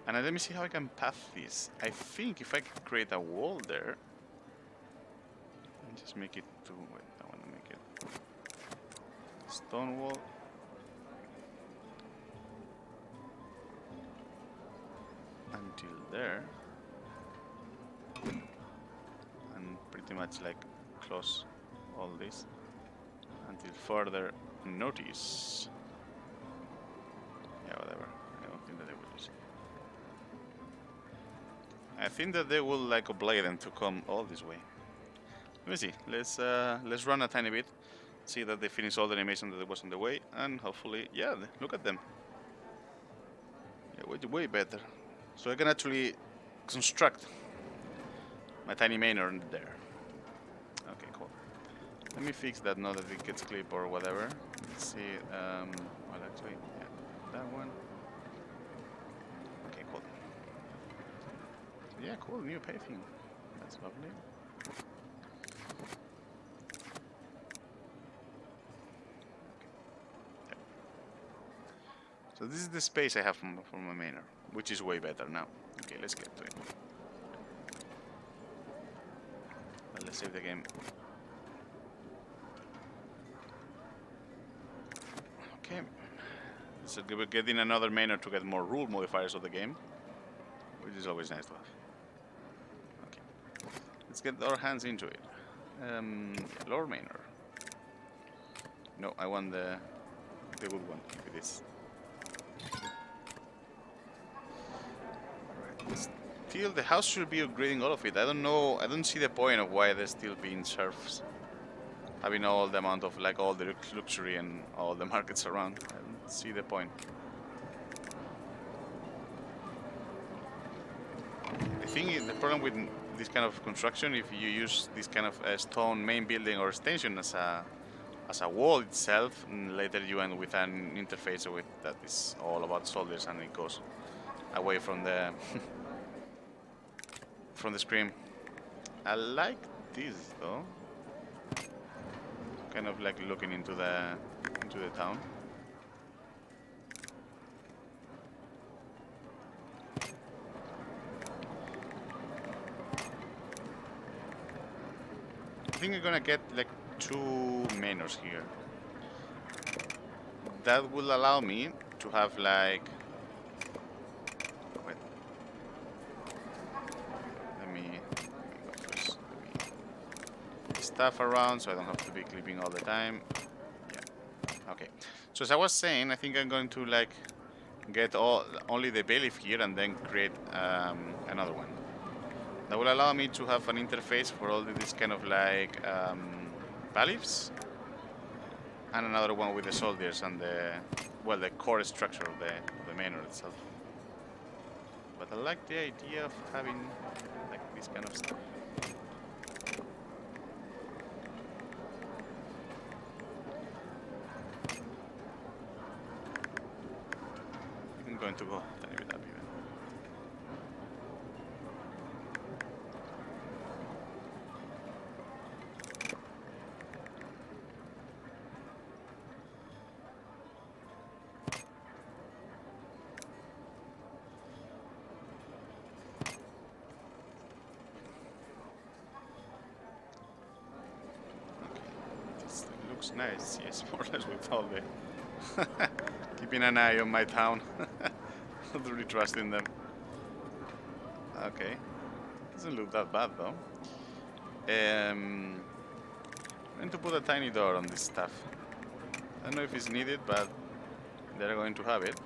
And let me see how I can path this. I think if I could create a wall there and just make it to... Wait, I want to make it stone wall. Until there. And pretty much like close all this until further notice. Yeah, whatever. I don't think that they will use it. I think that they will like oblige them to come all this way. Let me see. Let's run a tiny bit, see that they finish all the animation that was on the way, and hopefully, yeah, look at them. Yeah, way better. So I can actually construct my tiny manor there. Okay, cool. Let me fix that now that it gets clipped or whatever. Let's see. Well, actually, yeah, that one. Okay, cool. Yeah, cool, new paving. That's lovely. Okay. So this is the space I have for my manor, which is way better now. Okay, let's get to it. Well, let's save the game. Okay. So we're getting another manor to get more rule modifiers of the game, which is always nice to have. Okay. Let's get our hands into it. Yeah, lower manor. No, I want the good one. Give it this. Alright. Still, the house should be upgrading all of it. I don't know. I don't see the point of why they're still being serfs, having all the amount of like all the luxury and all the markets around. I don't see the point. I think the problem with this kind of construction, if you use this kind of stone main building or extension as a wall itself, and later you end with an interface with that is all about soldiers and it goes away from the from the screen. I like this though. Kind of like looking into the town. I think I'm gonna get like 2 manors here. That will allow me to have like... Wait. Let me go first. Let me stuff around so I don't have to be clipping all the time. Yeah. Okay. So as I was saying, I think I'm going to like get only the bailiff here and then create another one. That will allow me to have an interface for all this kind of like bailiffs, and another one with the soldiers and the core structure of the manor itself. But I like the idea of having like this kind of stuff. I'm going to go a little bit up even. Looks nice, yes, more or less with all the keeping an eye on my town. Not really trusting them. Okay, doesn't look that bad though. I'm going to put a tiny door on this stuff. I don't know if it's needed, but they're going to have it.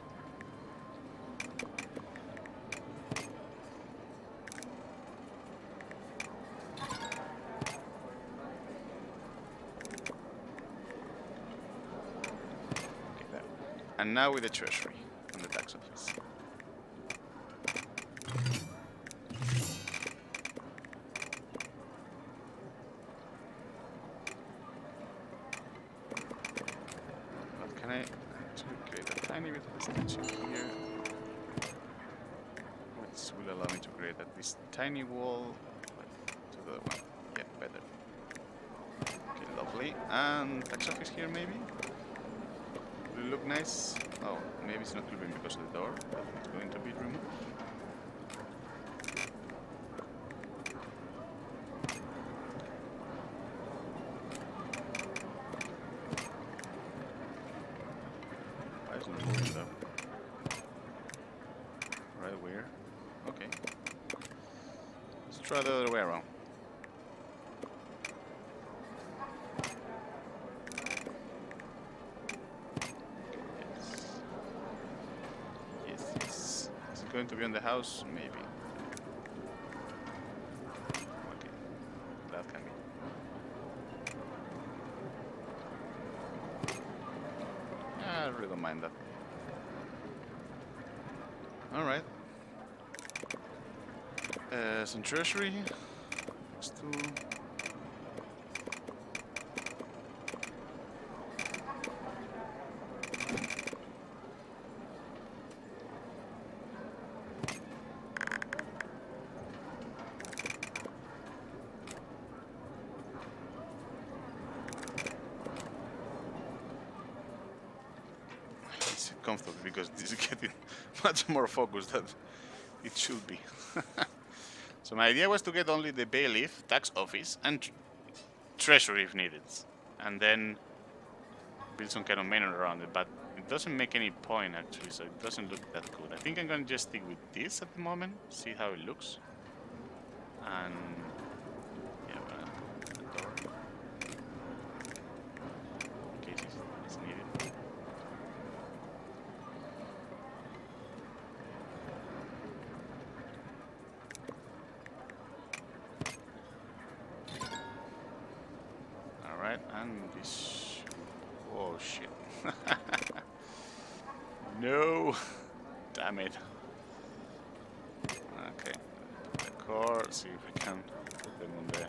And now with the treasury and the tax office. But can I actually create a tiny bit of extension here? Which will allow me to create this tiny wall to the other one. Yeah, better. Okay, lovely. And tax office here maybe? Will it look nice? Oh, maybe it's not clipping because of the door, but it's going to be removed. Why is it not moving though? Right, weird. Okay. Let's try the other way around. Going to be on the house, maybe. Okay, that can be. I really don't mind that. All right. Some treasury. Just to... comfortable because this is getting much more focused than it should be. So my idea was to get only the bailiff, tax office, and treasury if needed, and then build some kind of manor around it. But it doesn't make any point actually, so it doesn't look that good. I think I'm gonna just stick with this at the moment, see how it looks, and yeah, the door in case it's needed. And this... Oh shit. No! Damn it. Okay. The core, see if we can put them on there.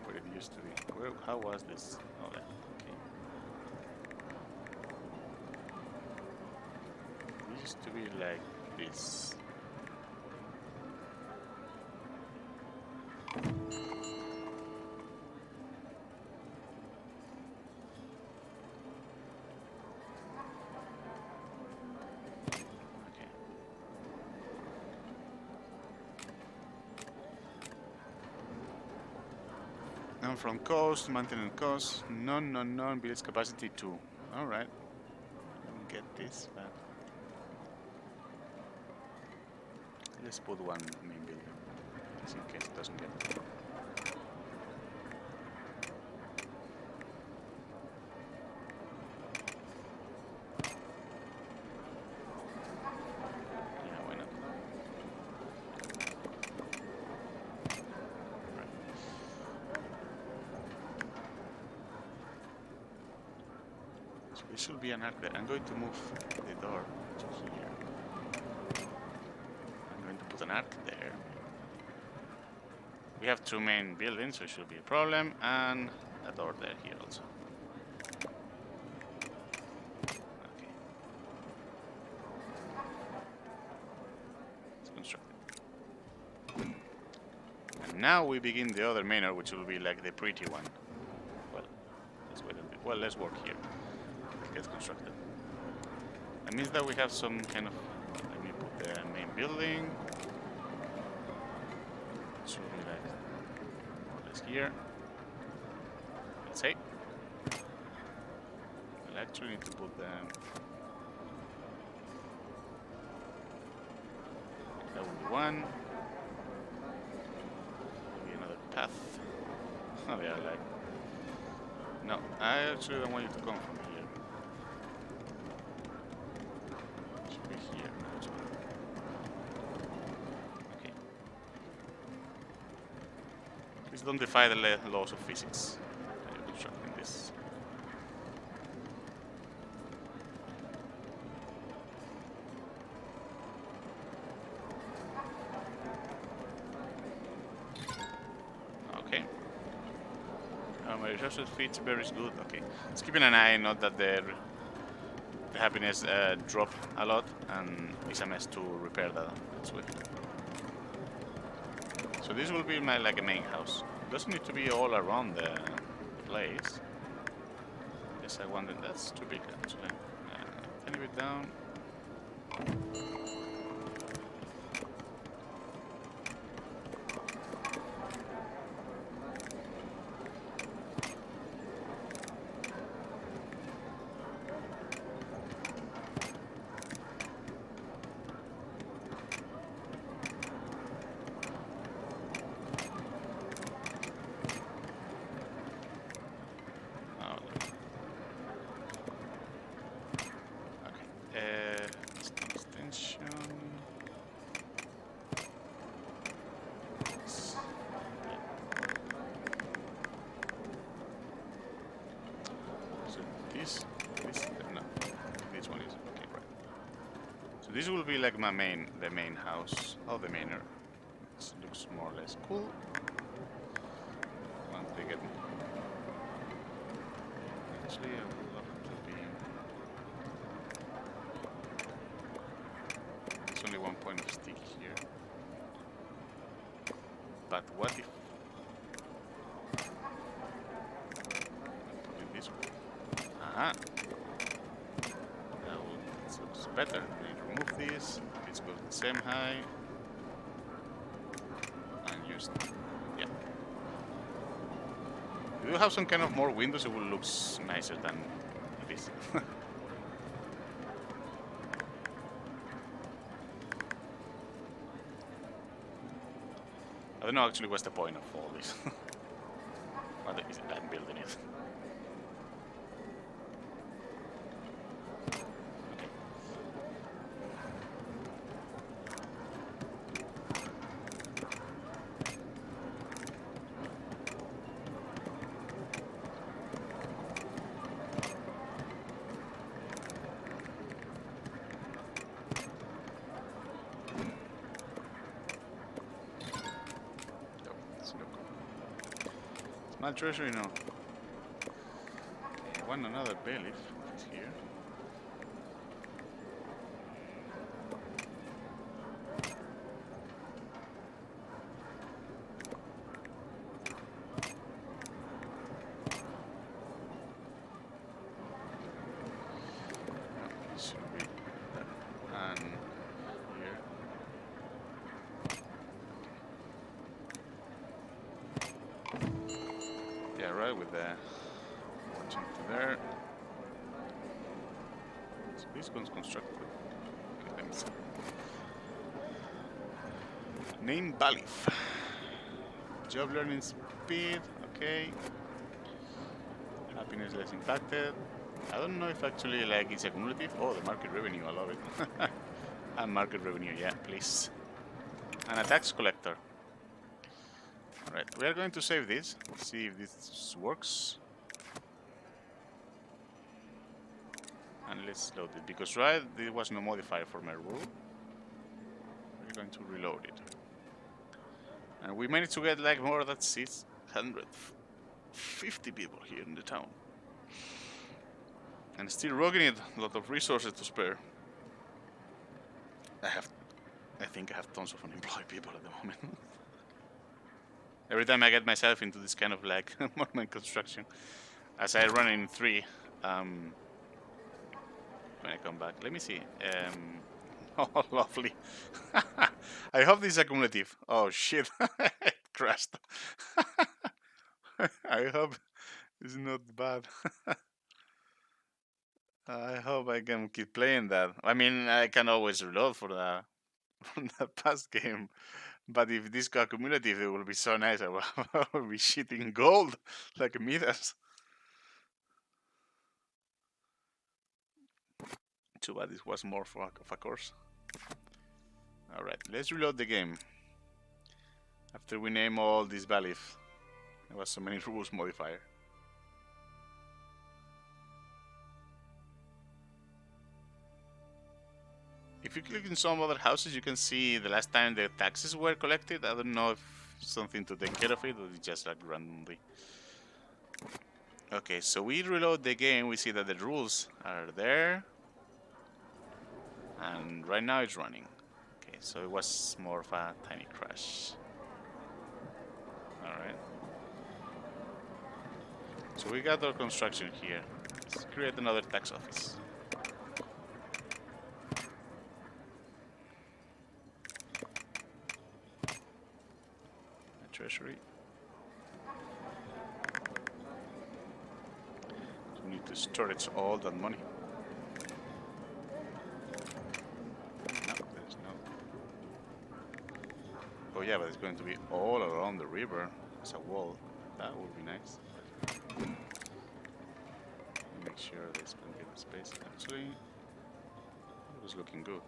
Where it used to be. Where, how was this? Oh, there. Okay. It used to be like this. Come from coast, maintenance cost, non, village capacity 2. Alright. Don't get this, but let's put one main building, just in case it doesn't get it. Yeah, why not? Right. So this should be an arc there. I'm going to move the door to here. I'm going to put an arc there. We have 2 main buildings, so it should be a problem, and a door there here also. Okay. Let's construct it. And now we begin the other manor, which will be like the pretty one. Well, let's wait a bit. Well, let's work here. It gets constructed. That means that we have some kind of. Let me put the main building. It should be like more or less here. Let's say. We'll actually need to put them. That will be one. Maybe another path. Oh, they are like. No, I actually don't want you to come from here. It should be here. Okay. Please don't defy the laws of physics when you're constructing this. Okay. My resources feeds berries good. Okay. Just keeping an eye, not that the happiness drop a lot, and it's a mess to repair that. That's good. So this will be my like a main house. It doesn't need to be all around the place. Yes, I wonder. That's too big actually. Tiny bit down. This will be like the main house of the manor. This looks more or less cool. Once they get, actually, I would love it to be. There's only one point of stick here. But what if? Put it this way. Aha. Now this looks better. Remove this, this goes the same height, and just, yeah. If you have some kind of more windows, it will look nicer than this. I don't know actually what's the point of all this. What is it I'm building it? Small treasury, no. Okay, I want another bailiff. It's here. No, it should be that. And here. the watching to there. So this one's constructed. Okay, let me see. Name Balif. Job learning speed. Okay. Happiness less impacted. I don't know if actually like it's a cumulative. Oh, the market revenue. I love it. And market revenue. Yeah, please. And a tax collector. Alright, we are going to save this, see if this works. And let's load it, because right, there was no modifier for my rule. We're going to reload it. And we managed to get like more than 650 people here in the town. And still rocking it, a lot of resources to spare. I think I have tons of unemployed people at the moment. Every time I get myself into this kind of like monument construction, as I run in 3, when I come back. Let me see. Oh, lovely. I hope this is accumulative. Oh, shit. It crashed. I hope it's not bad. I hope I can keep playing that. I mean, I can always reload for the from the past game. But if this got cumulative, it will be so nice. I will be shitting gold like Midas. Too bad this was more of a course. Alright, let's reload the game. After we name all these valleys. There was so many rules modifier. If you click in some other houses, you can see the last time the taxes were collected. I don't know if something to take care of it or just like randomly. Okay, so we reload the game. We see that the rules are there. And right now it's running. Okay, so it was more of a tiny crash. Alright. So we got our construction here. Let's create another tax office. A treasury. So we need to storage all that money. No, there's no. Oh yeah, but it's going to be all around the river as a wall. That would be nice. Make sure there's plenty of space. Actually, it was looking good.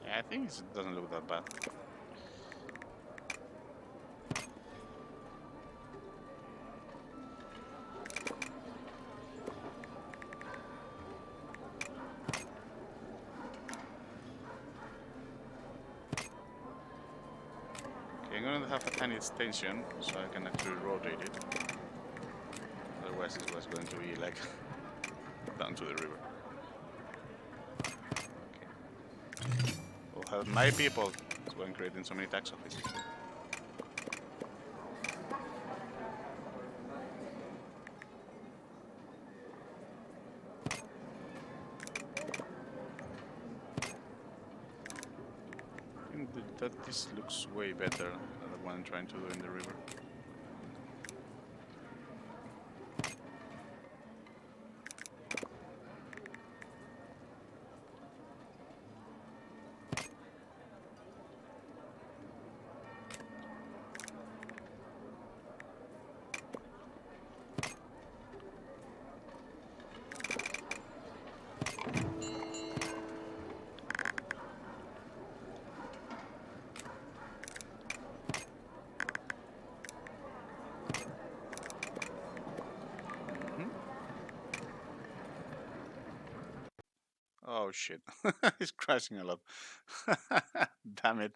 Yeah, I think it doesn't look that bad. Okay, I'm gonna have a tiny extension so I can actually rotate it. Otherwise, it was going to be like down to the river. Okay. We'll have my people. That's why I'm creating so many tax offices. I think that this looks way better than the one I'm trying to do in the river. Oh shit, it's crashing a lot. Damn it.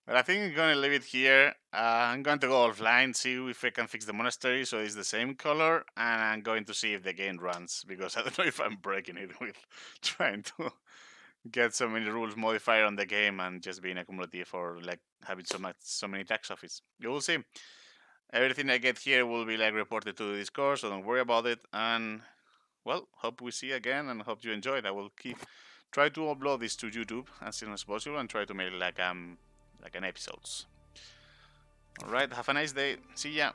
But I think I'm gonna leave it here. I'm going to go offline, see if I can fix the monastery so it's the same color, and I'm going to see if the game runs, because I don't know if I'm breaking it with trying to get so many rules modified on the game and just being accumulative or like having so many tax office. You will see. Everything I get here will be like reported to the Discord, so don't worry about it. And well, hope we see again and hope you enjoyed. I will try to upload this to YouTube as soon as possible and try to make it like an episodes. Alright, have a nice day. See ya.